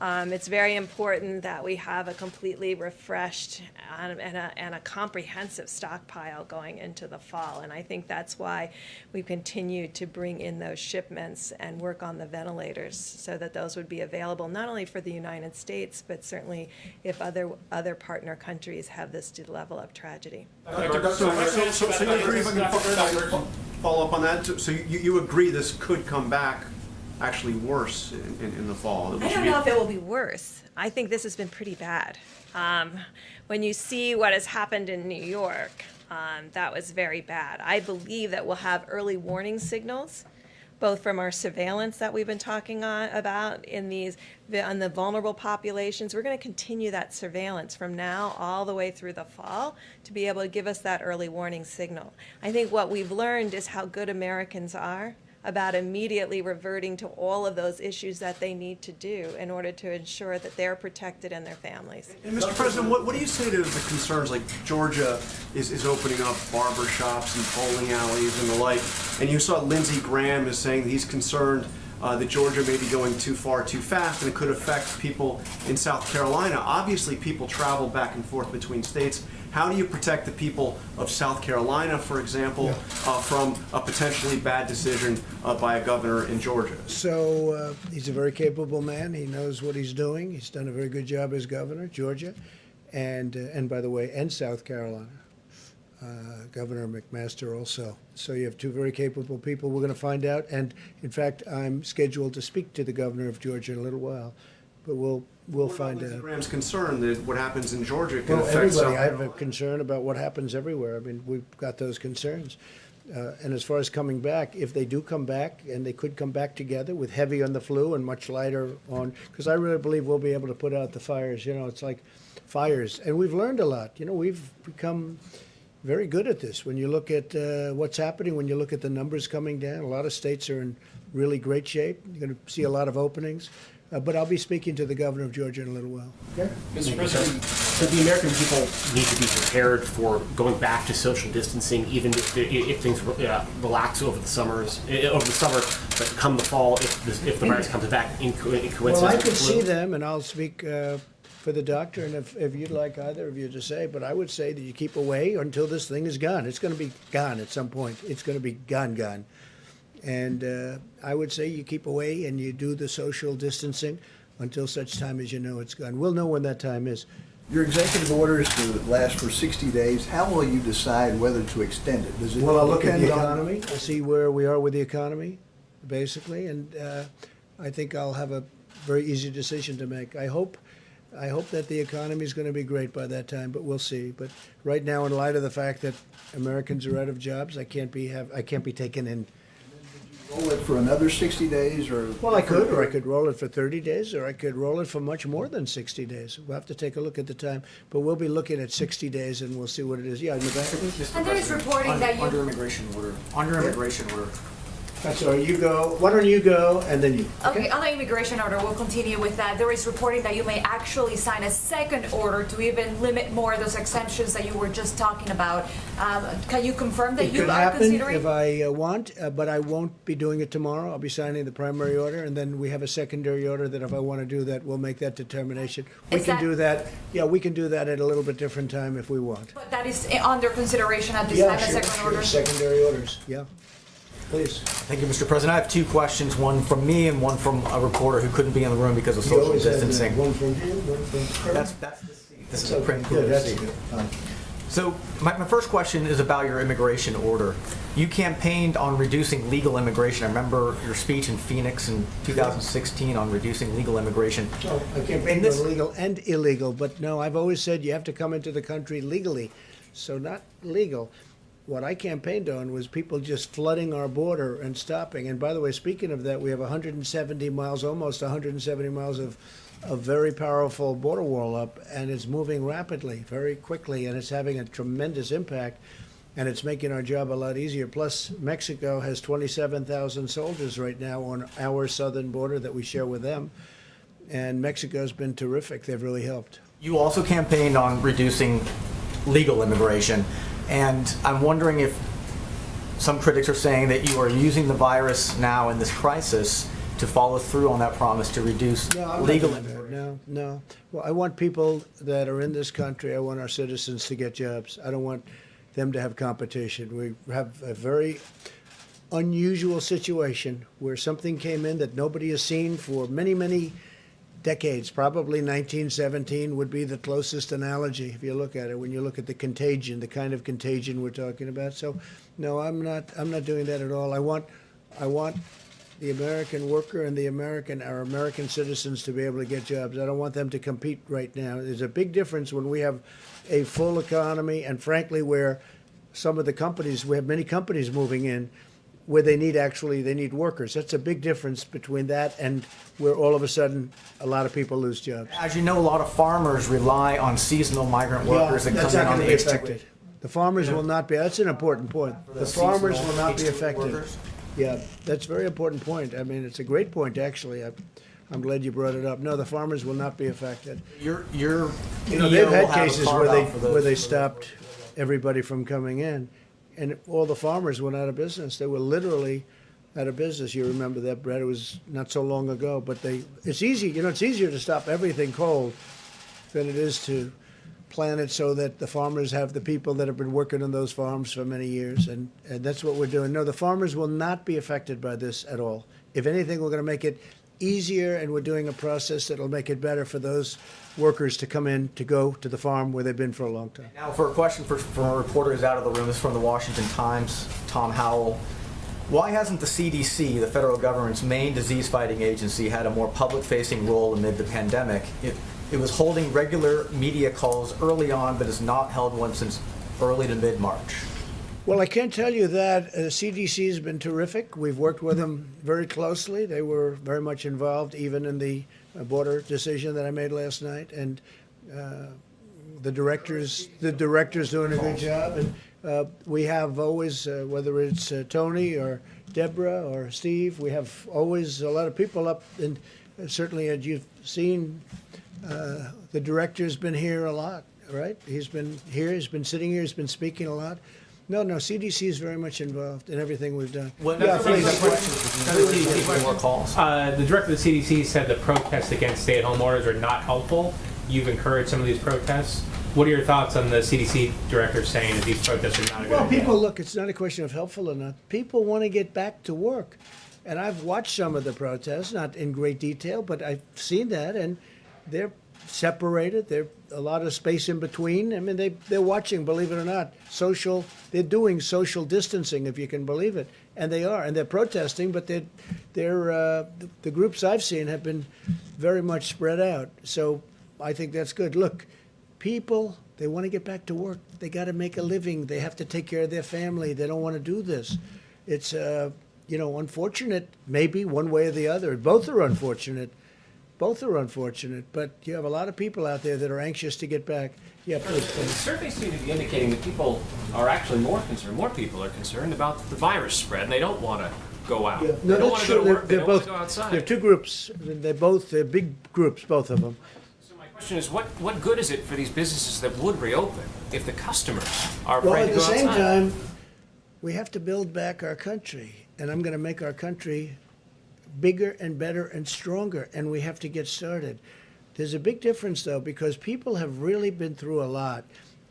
Speaker 10: It's very important that we have a completely refreshed and a comprehensive stockpile going into the fall. And I think that's why we continue to bring in those shipments and work on the ventilators so that those would be available not only for the United States, but certainly if other partner countries have this level of tragedy.
Speaker 4: So you agree, if I can follow up on that? So you agree this could come back actually worse in the fall?
Speaker 10: I don't know if it will be worse. I think this has been pretty bad. When you see what has happened in New York, that was very bad. I believe that we'll have early warning signals, both from our surveillance that we've been talking about on the vulnerable populations. We're going to continue that surveillance from now all the way through the fall to be able to give us that early warning signal. I think what we've learned is how good Americans are about immediately reverting to all of those issues that they need to do in order to ensure that they're protected and their families.
Speaker 4: And Mr. President, what do you say to the concerns like Georgia is opening up barber shops and bowling alleys and the like, and you saw Lindsey Graham is saying he's concerned that Georgia may be going too far too fast and it could affect people in South Carolina. Obviously, people travel back and forth between states. How do you protect the people of South Carolina, for example, from a potentially bad decision by a governor in Georgia?
Speaker 2: So he's a very capable man. He knows what he's doing. He's done a very good job as governor, Georgia, and by the way, and South Carolina. Governor McMaster also. So you have two very capable people. We're going to find out. And in fact, I'm scheduled to speak to the governor of Georgia in a little while. But we'll find out.
Speaker 4: Lindsey Graham's concern that what happens in Georgia can affect
Speaker 2: everybody.
Speaker 4: South
Speaker 2: I have
Speaker 4: Carolina.
Speaker 2: a concern about what happens everywhere. I mean, we've got those concerns. And as far as coming back, if they do come back, and they could come back together with heavy on the flu and much lighter on, because I really believe we'll be able to put out the fires. You know, it's like fires. And we've learned a lot. You know, we've become very good at this. When you look at what's happening, when you look at the numbers coming down, a lot of states are in really great shape. You're going to see a lot of openings. But I'll be speaking to the governor of Georgia in a little while. Okay?
Speaker 5: Mr. President, so the American people need to be prepared for going back to social distancing, even if things relax over the summer, but come the fall, if the virus comes back in coincidence.
Speaker 2: Well, I
Speaker 5: with
Speaker 2: could
Speaker 5: the flu.
Speaker 2: see them, and I'll speak for the doctor, and if you'd like either of you to say, but I would say that you keep away until this thing is gone. It's going to be gone at some point. It's going to be gone. And I would say you keep away and you do the social distancing until such time as you know it's gone. We'll know when that time is.
Speaker 12: Your executive order is to last for 60 days. How will you decide whether to extend it? Does it
Speaker 2: Well, I'll look at the
Speaker 12: depend on-
Speaker 2: economy. I'll see where we are with the economy, basically, and I think I'll have a very easy decision to make. I hope that the economy is going to be great by that time, but we'll see. But right now, in light of the fact that Americans are out of jobs, I can't be taken in.
Speaker 12: Roll it for another 60 days or?
Speaker 2: Well, I could roll it for 30 days, or I could roll it for much more than 60 days. We'll have to take a look at the time, but we'll be looking at 60 days, and we'll see what it is. Yeah, in the back.
Speaker 14: And there is reporting that you...
Speaker 1: Under immigration order.
Speaker 2: That's all right. You go. Why don't you go, and then you.
Speaker 14: Okay, on the immigration order, we'll continue with that. There is reporting that you may actually sign a second order to even limit more of those exemptions that you were just talking about. Can you confirm that
Speaker 2: It
Speaker 14: you
Speaker 2: could
Speaker 14: are
Speaker 2: happen
Speaker 14: considering?
Speaker 2: if I want, but I won't be doing it tomorrow. I'll be signing the primary order, and then we have a secondary order that if I want to do that, we'll make that determination. We
Speaker 14: Is
Speaker 2: can
Speaker 14: that-
Speaker 2: do that. Yeah, we can do that at a little bit different time if we want.
Speaker 14: But that is under consideration at this
Speaker 2: Yeah,
Speaker 14: time, a
Speaker 2: sure,
Speaker 14: second order?
Speaker 2: Secondary orders, yeah. Please.
Speaker 15: Thank you, Mr. President. I have two questions, one from me and one from a reporter who couldn't be in the room because of
Speaker 2: You
Speaker 15: social
Speaker 2: always have
Speaker 15: distancing.
Speaker 2: one from you, one from.
Speaker 15: That's the seat. This is a
Speaker 2: Okay,
Speaker 15: print
Speaker 2: good, that's
Speaker 15: seat.
Speaker 2: good. Fine.
Speaker 15: So my first question is about your immigration order. You campaigned on reducing legal immigration. I remember your speech in Phoenix in 2016 on reducing legal immigration.
Speaker 2: Oh, I can't
Speaker 15: In
Speaker 2: be
Speaker 15: this-
Speaker 2: legal and illegal, but no, I've always said you have to come into the country legally, so not legal. What I campaigned on was people just flooding our border and stopping. And by the way, speaking of that, we have 170 miles, almost 170 miles of very powerful border wall up, and it's moving rapidly, very quickly, and it's having a tremendous impact, and it's making our job a lot easier. Plus, Mexico has 27,000 soldiers right now on our southern border that we share with them, and Mexico's been terrific. They've really helped.
Speaker 15: You also campaigned on reducing legal immigration. And I'm wondering if some critics are saying that you are using the virus now in this crisis to follow through on that promise to reduce legal immigration.
Speaker 2: No. Well, I want people that are in this country, I want our citizens to get jobs. I don't want them to have competition. We have a very unusual situation where something came in that nobody has seen for many, many decades. Probably 1917 would be the closest analogy if you look at it, when you look at the contagion, the kind of contagion we're talking about. So, no, I'm not doing that at all. I want the American worker and our American citizens to be able to get jobs. I don't want them to compete right now. There's a big difference when we have a full economy, and frankly, where some of the companies, we have many companies moving in, where they need workers. That's a big difference between that and where all of a sudden a lot of people lose jobs.
Speaker 15: As you know, a lot of farmers rely on seasonal migrant workers that
Speaker 2: that's
Speaker 15: come in
Speaker 2: not
Speaker 15: on
Speaker 2: going
Speaker 15: the
Speaker 2: to be affected. The farmers will not be. That's an important point. The farmers will not be affected. Yeah, that's a very important point. I mean, it's a great point, actually. I'm glad you brought it up. No, the farmers will not be affected.
Speaker 15: Your
Speaker 2: They've had cases where they stopped everybody from coming in, and all the farmers went out of business. They were literally out of business. You remember that, Brett? It was not so long ago. But it's easy. It's easier to stop everything cold than it is to plan it so that the farmers have the people that have been working on those farms for many years, and that's what we're doing. No, the farmers will not be affected by this at all. If anything, we're going to make it easier, and we're doing a process that will make it better for those workers to come in, to go to the farm where they've been for a long time.
Speaker 15: Now, for a question from a reporter who's out of the room, this is from the Washington Times, Tom Howell. Why hasn't the CDC, the federal government's main disease-fighting agency, had a more public-facing role amid the pandemic? It was holding regular media calls early on, but has not held one since early to mid-March.
Speaker 2: Well, I can tell you that CDC has been terrific. We've worked with them very closely. They were very much involved, even in the border decision that I made last night. And the director's doing a good job. And We have always, whether it's Tony or Deborah or Steve, we have always a lot of people up, and certainly as you've seen, the director's been here a lot, right? He's been here, he's been sitting here, he's been speaking a lot. No, CDC is very much involved in everything we've done.
Speaker 15: Well,
Speaker 2: Yeah,
Speaker 15: that's
Speaker 2: please.
Speaker 15: more calls.
Speaker 16: The director of the CDC said the protests against stay-at-home orders are not helpful. You've encouraged some of these protests. What are your thoughts on the CDC director saying that these protests are not a good
Speaker 2: Well,
Speaker 16: idea?
Speaker 2: people, look, it's not a question of helpful or not. People want to get back to work. And I've watched some of the protests, not in great detail, but I've seen that, and they're separated. There's a lot of space in between. I mean, they're watching, believe it or not, they're doing social distancing, if you can believe it. And they are, and they're protesting, but the groups I've seen have been very much spread out. So I think that's good. Look, people, they want to get back to work. They got to make a living. They have to take care of their family. They don't want to do this. It's, unfortunate, maybe one way or the other. Both are unfortunate. But you have a lot of people out there that are anxious to get back. Yeah, please.
Speaker 5: Surveys seem to be indicating that people are actually more concerned, more people are concerned about the virus spread, and they don't want to go out.
Speaker 2: Yeah.
Speaker 5: They
Speaker 2: No,
Speaker 5: don't
Speaker 2: that's
Speaker 5: want to go
Speaker 2: true.
Speaker 5: to work, they
Speaker 2: They're
Speaker 5: don't want
Speaker 2: both.
Speaker 5: to go outside.
Speaker 2: They're two groups. They're big groups, both of them.
Speaker 5: So my question is, what good is it for these businesses that would reopen if the customers are
Speaker 2: Well,
Speaker 5: afraid
Speaker 2: at
Speaker 5: to
Speaker 2: the
Speaker 5: go
Speaker 2: same
Speaker 5: outside?
Speaker 2: time, we have to build back our country, and I'm going to make our country bigger and better and stronger, and we have to get started. There's a big difference, though, because people have really been through a lot,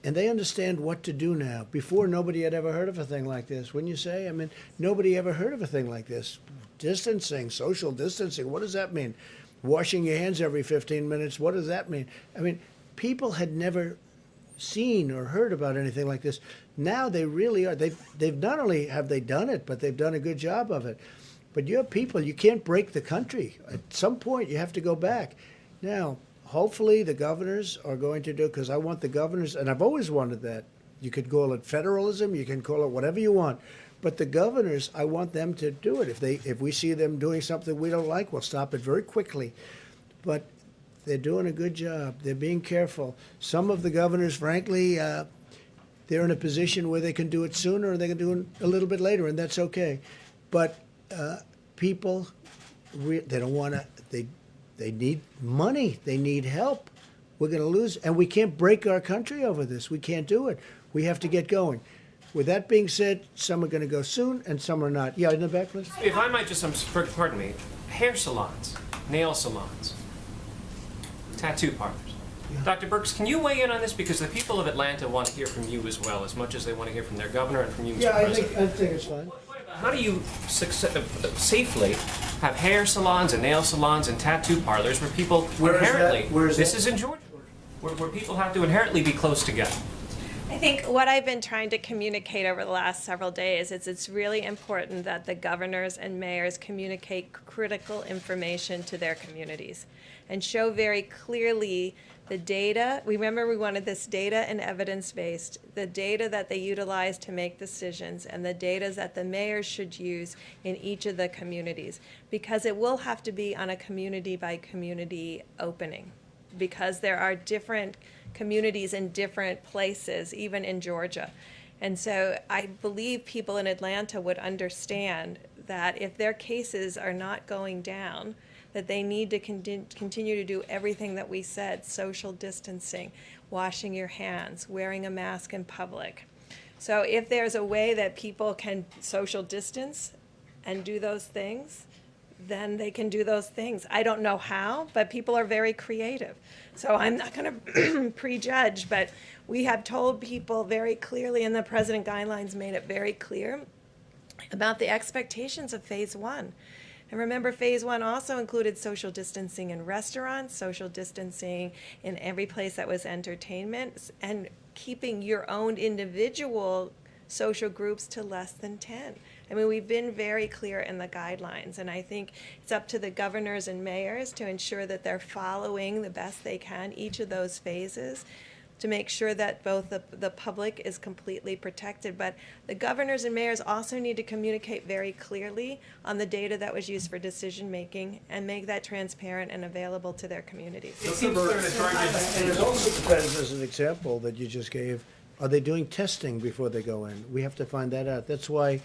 Speaker 2: and they understand what to do now. Before, nobody had ever heard of a thing like this, wouldn't you say? I mean, nobody ever heard of a thing like this. Distancing, social distancing, what does that mean? Washing your hands every 15 minutes, what does that mean? I mean, people had never seen or heard about anything like this. Now they really are. They've not only have they done it, but they've done a good job of it. But you have people, you can't break the country. At some point, you have to go back. Now, hopefully the governors are going to do, because I want the governors, and I've always wanted that. You could call it federalism, you can call it whatever you want. But the governors, I want them to do it. If we see them doing something we don't like, we'll stop it very quickly. But they're doing a good job. They're being careful. Some of the governors, frankly, they're in a position where they can do it sooner or they can do it a little bit later, and that's okay. But people, they don't want to, they need money. They need help. We're going to lose, and we can't break our country over this. We can't do it. We have to get going. With that being said, some are going to go soon and some are not. Yeah, in the back, please.
Speaker 5: If I might just, pardon me, hair salons, nail salons, tattoo parlors. Dr. Birx, can you weigh in on this? Because the people of Atlanta want to hear from you as well, as much as they want to hear from their governor and from you, Mr. President.
Speaker 2: I think it's fine.
Speaker 5: How do you safely have hair salons and nail salons and tattoo parlors where people inherently, this is in Georgia, where people have to inherently be close together?
Speaker 10: I think what I've been trying to communicate over the last several days is it's really important that the governors and mayors communicate critical information to their communities and show very clearly the data. Remember, we wanted this data and evidence-based, the data that they utilize to make decisions and the data that the mayors should use in each of the communities, because it will have to be on a community-by-community opening, because there are different communities in different places, even in Georgia. And so I believe people in Atlanta would understand that if their cases are not going down, that they need to continue to do everything that we said: social distancing, washing your hands, wearing a mask in public. So if there's a way that people can social distance and do those things, then they can do those things. I don't know how, but people are very creative. So I'm not going to prejudge, but we have told people very clearly, and the President guidelines made it very clear about the expectations of phase one. And remember, phase one also included social distancing in restaurants, social distancing in every place that was entertainment, and keeping your own individual social groups to less than 10. I mean, we've been very clear in the guidelines, and I think it's up to the governors and mayors to ensure that they're following the best they can each of those phases to make sure that both the public is completely protected. But the governors and mayors also need to communicate very clearly on the data that was used for decision making and make that transparent and available to their communities.
Speaker 2: It seems clear that Georgia, and it also depends, as an example that you just gave, Are they doing testing before they go in? We have to find that out. That's why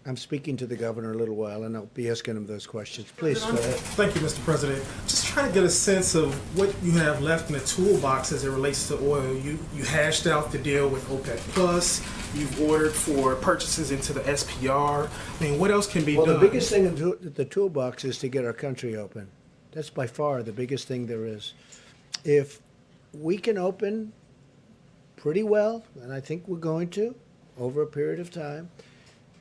Speaker 2: I'm speaking to the governor in a little while, and I'll be asking him those questions. Please, go ahead.
Speaker 8: Thank you, Mr. President. Just trying to get a sense of what you have left in the toolbox as it relates to oil. You hashed out the deal with OPEC Plus. You've ordered for purchases into the SPR. I mean, what else can be done?
Speaker 2: Well, the biggest thing in the toolbox is to get our country open. That's by far the biggest thing there is. If we can open pretty well, and I think we're going to, over a period of time,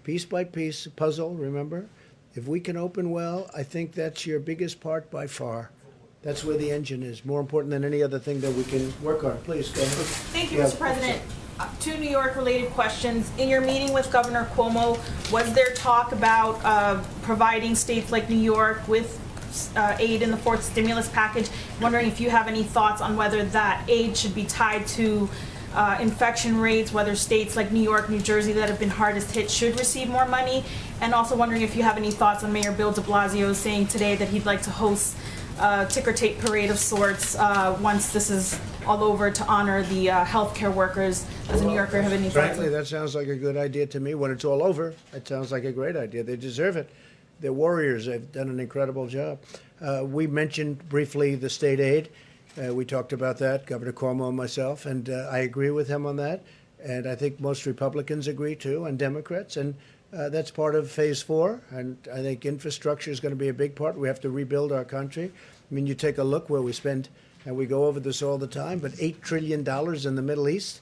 Speaker 2: piece by piece, puzzle, remember? If we can open well, I think that's your biggest part by far. That's where the engine is, more important than any other thing that we can work on. Please, go ahead.
Speaker 9: Thank you, Mr. President. Two New York-related questions. In your meeting with Governor Cuomo, was there talk about providing states like New York with aid in the fourth stimulus package? I'm wondering if you have any thoughts on whether that aid should be tied to infection rates, whether states like New York, New Jersey that have been hardest hit should receive more money, and also wondering if you have any thoughts on Mayor Bill de Blasio saying today that he'd like to host a ticker tape parade of sorts once this is all over to honor the healthcare workers. Does a New Yorker have any thoughts?
Speaker 2: Frankly, that sounds like a good idea to me. When it's all over, it sounds like a great idea. They deserve it. They're warriors. They've done an incredible job. We mentioned briefly the state aid. We talked about that, Governor Cuomo and myself, and I agree with him on that. And I think most Republicans agree too, and Democrats. And that's part of phase 4. And I think infrastructure is going to be a big part. We have to rebuild our country. I mean, you take a look where we spend, and we go over this all the time, but $8 trillion in the Middle East.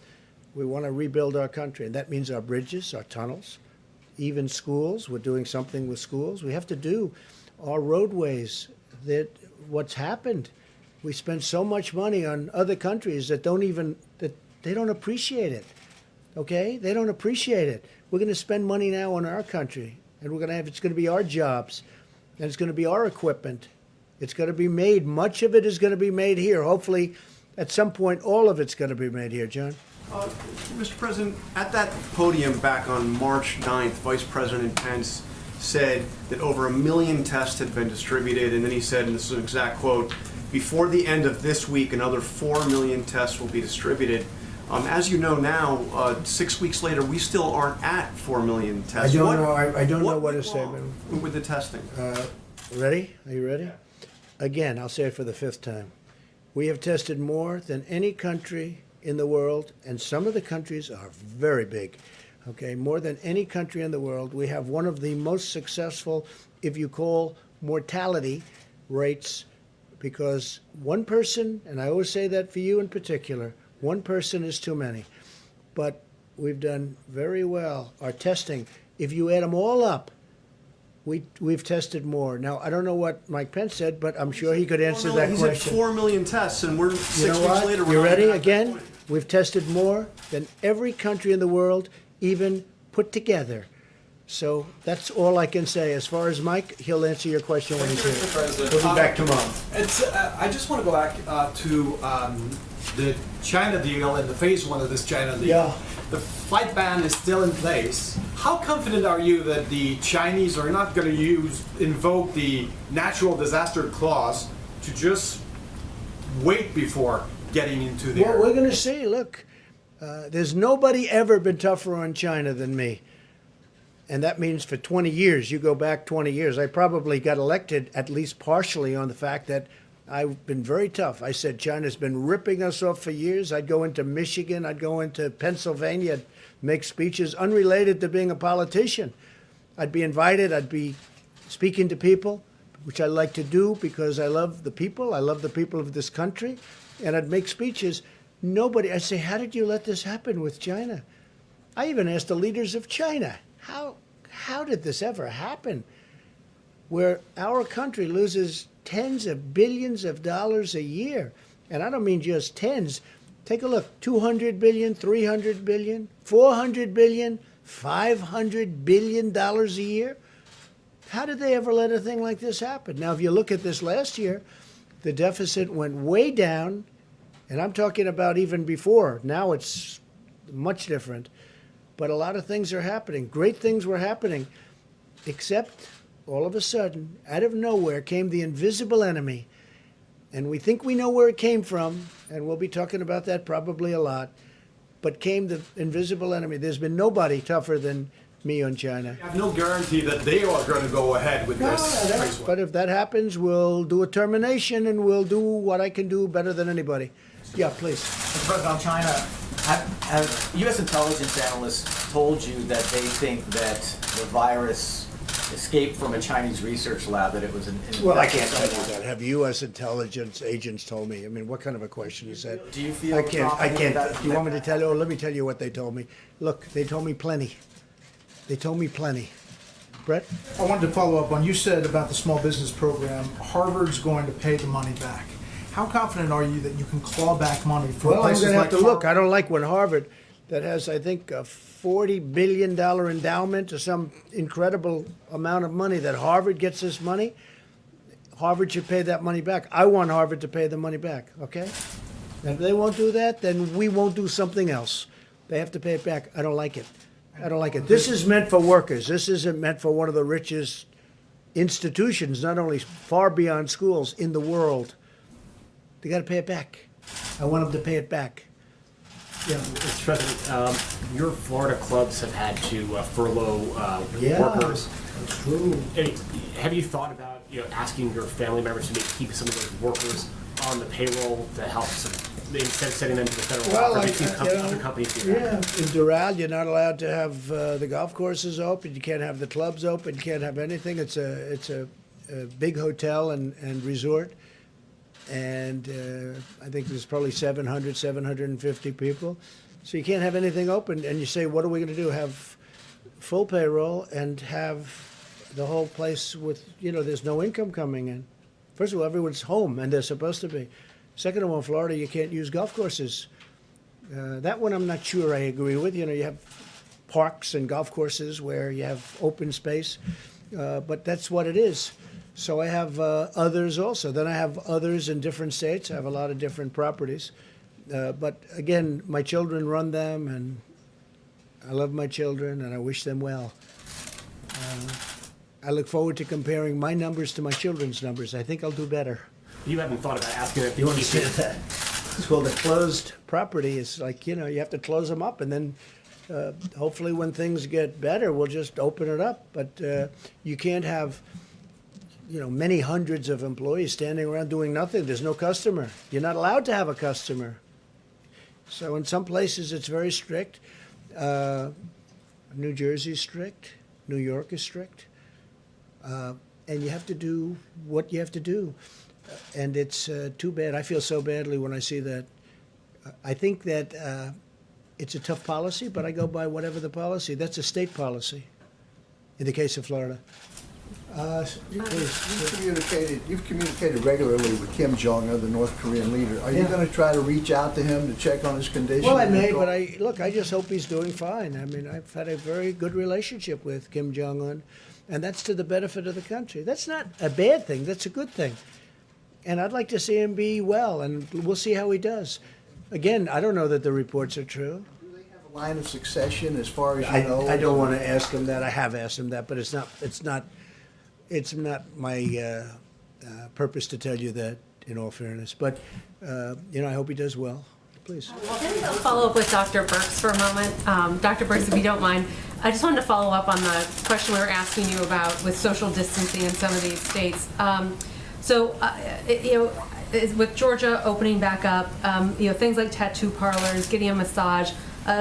Speaker 2: We want to rebuild our country. And that means our bridges, our tunnels, even schools. We're doing something with schools. We have to do our roadways. That what's happened. We spend so much money on other countries that they don't appreciate it. Okay? They don't appreciate it. We're going to spend money now on our country, and it's going to be our jobs, and it's going to be our equipment. It's going to be made. Much of it is going to be made here. Hopefully, at some point, all of it's going to be made here. John?
Speaker 4: Mr. President, at that podium back on March 9th, Vice President Pence said that over 1 million tests had been distributed, and then he said, and this is an exact quote, before the end of this week, another 4 million tests will be distributed. As you know now, 6 weeks later, we still aren't at 4 million tests.
Speaker 2: I don't know what to say.
Speaker 4: With the testing.
Speaker 2: Ready? Are you ready? Again, I'll say it for the 5th time. We have tested more than any country in the world, and some of the countries are very big. Okay, more than any country in the world. We have one of the most successful, if you call mortality rates, because one person, and I always say that for you in particular, one person is too many. But we've done very well. Our testing, if you add them all up, we've tested more. Now, I don't know what Mike Pence said, but I'm sure he could answer that question.
Speaker 4: He said 4 million tests, and we're 6 weeks later.
Speaker 2: You ready? Again, we've tested more than every country in the world, even put together. So that's all I can say. As far as Mike, he'll answer your question when he's here. We'll be back tomorrow.
Speaker 7: I just want to go back to the China deal and the phase 1 of this China deal.
Speaker 2: Yeah.
Speaker 7: The flight ban is still in place. How confident are you that the Chinese are not going to invoke the natural disaster clause to just wait before getting into the
Speaker 2: Well, we're going to see. Look, there's nobody ever been tougher on China than me. And that means for 20 years, you go back 20 years, I probably got elected at least partially on the fact that I've been very tough. I said China's been ripping us off for years. I'd go into Michigan, I'd go into Pennsylvania, I'd make speeches unrelated to being a politician. I'd be invited, I'd be speaking to people, which I like to do because I love the people. I love the people of this country. And I'd make speeches. I'd say, how did you let this happen with China? I even asked the leaders of China, how did this ever happen? Where our country loses tens of billions of dollars a year. And I don't mean just tens. Take a look, 200 billion, 300 billion, 400 billion, 500 billion dollars a year. How did they ever let a thing like this happen? Now, if you look at this last year, the deficit went way down, and I'm talking about even before. Now it's much different. But a lot of things are happening. Great things were happening, except all of a sudden, out of nowhere, came the invisible enemy. And we think we know where it came from, and we'll be talking about that probably a lot. but came the invisible enemy. There's been nobody tougher than me on China.
Speaker 7: I have no guarantee that they are going to go ahead with this phase one.
Speaker 2: But if that happens, we'll do a termination and we'll do what I can do better than anybody. Yeah, please.
Speaker 17: Mr. President, on China, have U.S. intelligence analysts told you that they think that the virus escaped from a Chinese research lab, that it was an...
Speaker 2: Well, I can't tell you that. Have U.S. intelligence agents told me? I mean, what kind of a question is that?
Speaker 17: Do you feel
Speaker 2: I can't.
Speaker 17: confident that-
Speaker 2: Do you want me to tell you? Or let me tell you what they told me. Look, they told me plenty. They told me plenty. Brett?
Speaker 1: I wanted to follow up on, you said about the small business program, Harvard's going to pay the money back. How confident are you that you can claw back money from
Speaker 2: Well, I'm
Speaker 1: places
Speaker 2: going to
Speaker 1: like
Speaker 2: have to look.
Speaker 1: Harvard?
Speaker 2: I don't like when Harvard, that has, I think, a $40 billion endowment or some incredible amount of money, that Harvard gets this money. Harvard should pay that money back. I want Harvard to pay the money back, okay? And if they won't do that, then we won't do something else. They have to pay it back. I don't like it. I don't like it. This is meant for workers. This isn't meant for one of the richest institutions, not only far beyond schools, in the world. They got to pay it back. I want them to pay it back.
Speaker 5: Yeah, Mr. President, your Florida clubs have had to furlough workers.
Speaker 2: That's true.
Speaker 5: Have you thought about asking your family members to maybe keep some of those workers on the payroll to help instead of sending them to the federal other companies do that?
Speaker 2: Yeah, in Doral, you're not allowed to have the golf courses open. You can't have the clubs open. You can't have anything. It's a big hotel and resort. And I think there's probably 750 people. So you can't have anything open. And you say, what are we going to do? Have full payroll and have the whole place with, there's no income coming in. First of all, everyone's home, and they're supposed to be. Second of all, in Florida, you can't use golf courses. That one I'm not sure I agree with. You have parks and golf courses where you have open space, but that's what it is. So I have others also. Then I have others in different states. I have a lot of different properties. But again, my children run them, and I love my children, and I wish them well. I look forward to comparing my numbers to my children's numbers. I think I'll do better.
Speaker 5: You haven't thought about asking if
Speaker 2: You understand that? It's called a closed property. It's like, you have to close them up, and then hopefully when things get better, we'll just open it up. But you can't have, many hundreds of employees standing around doing nothing. There's no customer. You're not allowed to have a customer. So in some places it's very strict. New Jersey's strict. New York is strict. And you have to do what you have to do. And it's too bad. I feel so badly when I see that. I think that it's a tough policy, but I go by whatever the policy. That's a state policy in the case of Florida.
Speaker 12: You've communicated regularly with Kim Jong-un, the North Korean leader. Are you going to try to reach out to him to check on his condition?
Speaker 2: Well, I may, but I just hope he's doing fine. I mean, I've had a very good relationship with Kim Jong-un, and that's to the benefit of the country. That's not a bad thing. That's a good thing. And I'd like to see him be well, and we'll see how he does. Again, I don't know that the reports are true.
Speaker 12: Do they have a line of succession as far as you know?
Speaker 2: I don't want to ask him that. I have asked him that, but it's not my purpose to tell you that, in all fairness. But, I hope he does well. Please.
Speaker 6: I'll follow up with Dr. Birx for a moment. Dr. Birx, if you don't mind, I just wanted to follow up on the question we were asking you about with social distancing in some of these states. With Georgia opening back up, things like tattoo parlors, getting a massage,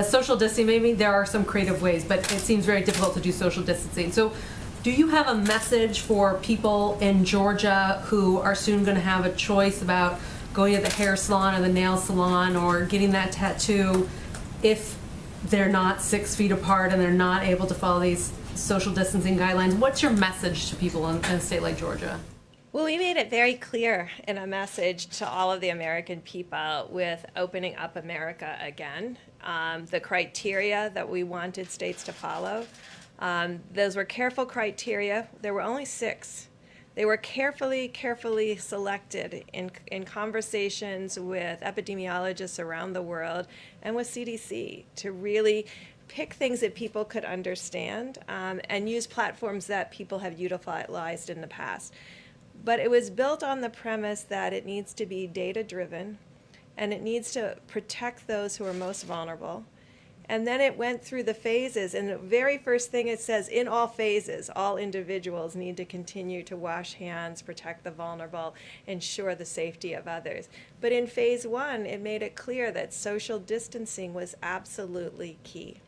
Speaker 6: social distancing, maybe there are some creative ways, but it seems very difficult to do social distancing. So do you have a message for people in Georgia who are soon going to have a choice about going to the hair salon or the nail salon or getting that tattoo if they're not 6 feet apart and they're not able to follow these social distancing guidelines? What's your message to people in a state like Georgia?
Speaker 10: Well, we made it very clear in a message to all of the American people with opening up America again, the criteria that we wanted states to follow. Those were careful criteria. There were only 6. They were carefully selected in conversations with epidemiologists around the world and with CDC to really pick things that people could understand and use platforms that people have utilized in the past. But it was built on the premise that it needs to be data-driven and it needs to protect those who are most vulnerable. And then it went through the phases, and the very first thing it says, in all phases, all individuals need to continue to wash hands, protect the vulnerable, ensure the safety of others. But in phase 1, it made it clear that social distancing was absolutely key.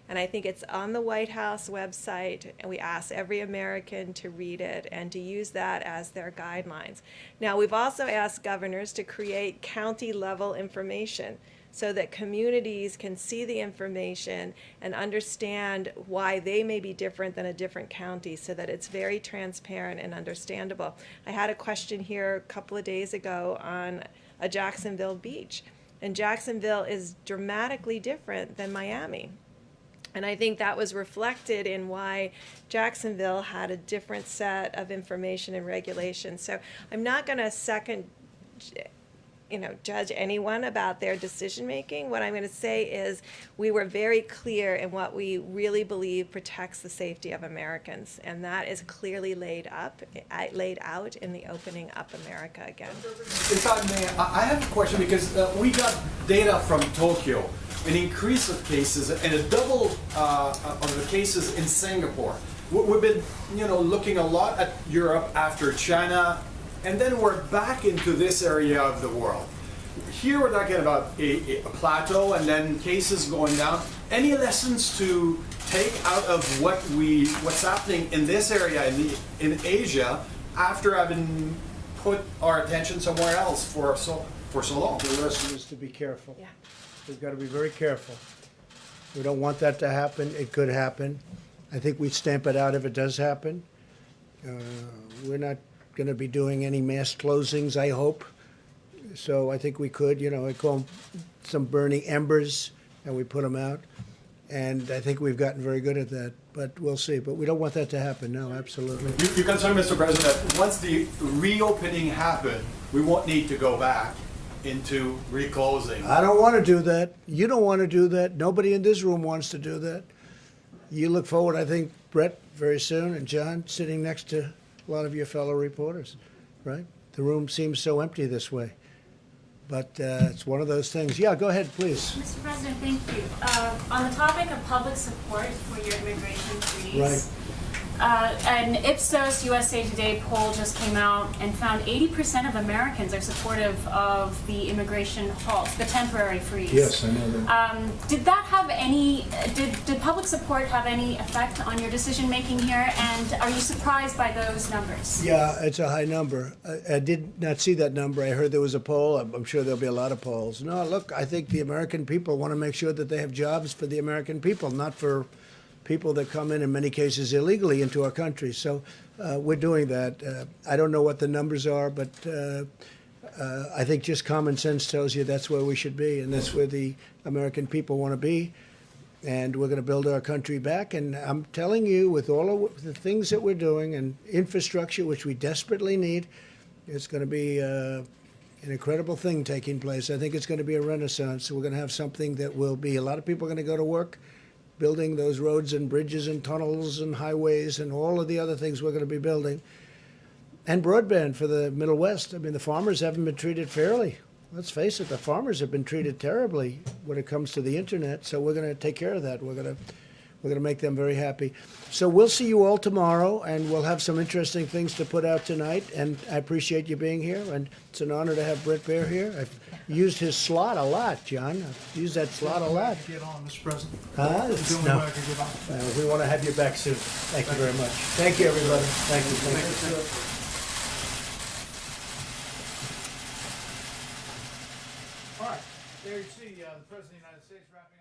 Speaker 10: And I think it's on the White House website, and we ask every American to read it and to use that as their guidelines. Now, we've also asked governors to create county-level information so that communities can see the information and understand why they may be different than a different county, so that it's very transparent and understandable. I had a question here a couple of days ago on a Jacksonville beach, and Jacksonville is dramatically different than Miami. And I think that was reflected in why Jacksonville had a different set of information and regulations. So I'm not going to judge anyone about their decision making. What I'm going to say is we were very clear in what we really believe protects the safety of Americans, and that is clearly laid out in the Opening Up America again.
Speaker 7: If I may, I have a question because we got data from Tokyo, an increase of cases and a double of the cases in Singapore. We've been, looking a lot at Europe after China, and then we're back into this area of the world. Here we're talking about a plateau and then cases going down. Any lessons to take out of what's happening in this area in Asia after having put our attention somewhere else for so long?
Speaker 2: The lesson is to be careful.
Speaker 10: Yeah.
Speaker 2: We've got to be very careful. We don't want that to happen. It could happen. I think we'd stamp it out if it does happen. We're not going to be doing any mass closings, I hope. So I think we could, I call them some burning embers, and we put them out. And I think we've gotten very good at that, but we'll see. But we don't want that to happen, no, absolutely.
Speaker 7: You're concerned, Mr. President, that once the reopening happened, we won't need to go back into reclosing.
Speaker 2: I don't want to do that. You don't want to do that. Nobody in this room wants to do that. You look forward, I think, Brett, very soon, and John, sitting next to a lot of your fellow reporters, right? The room seems so empty this way. But it's one of those things. Yeah, go ahead, please.
Speaker 18: Mr. President, thank you. On the topic of public support for your immigration freeze,
Speaker 2: Right.
Speaker 18: An Ipsos USA Today poll just came out and found 80% of Americans are supportive of the immigration halt, the temporary freeze.
Speaker 2: Yes, I know that.
Speaker 18: Did that have any, did public support have any effect on your decision making here? And are you surprised by those numbers?
Speaker 2: Yeah, it's a high number. I did not see that number. I heard there was a poll. I'm sure there'll be a lot of polls. No, look, I think the American people want to make sure that they have jobs for the American people, not for people that come in many cases illegally into our country. So we're doing that. I don't know what the numbers are, but I think just common sense tells you that's where we should be, and that's where the American people want to be. And we're going to build our country back. And I'm telling you, with all of the things that we're doing and infrastructure, which we desperately need, it's going to be an incredible thing taking place. I think it's going to be a renaissance. We're going to have something that will be, a lot of people are going to go to work building those roads and bridges and tunnels and highways and all of the other things we're going to be building. And broadband for the Middle West. I mean, the farmers haven't been treated fairly. Let's face it, the farmers have been treated terribly when it comes to the internet. So we're going to take care of that. We're going to make them very happy. So we'll see you all tomorrow, and we'll have some interesting things to put out tonight. And I appreciate you being here, and it's an honor to have Brett Baer here. I've used his slot a lot, John. I've used that slot a lot.
Speaker 1: Get on, Mr. President.
Speaker 2: Huh?
Speaker 1: The only
Speaker 2: No.
Speaker 1: way I can get on.
Speaker 2: We want to have you back soon. Thank you very much. Thank you, everybody. Thank you. Thank you.
Speaker 1: All right, there you see the President of the United States wrapping up.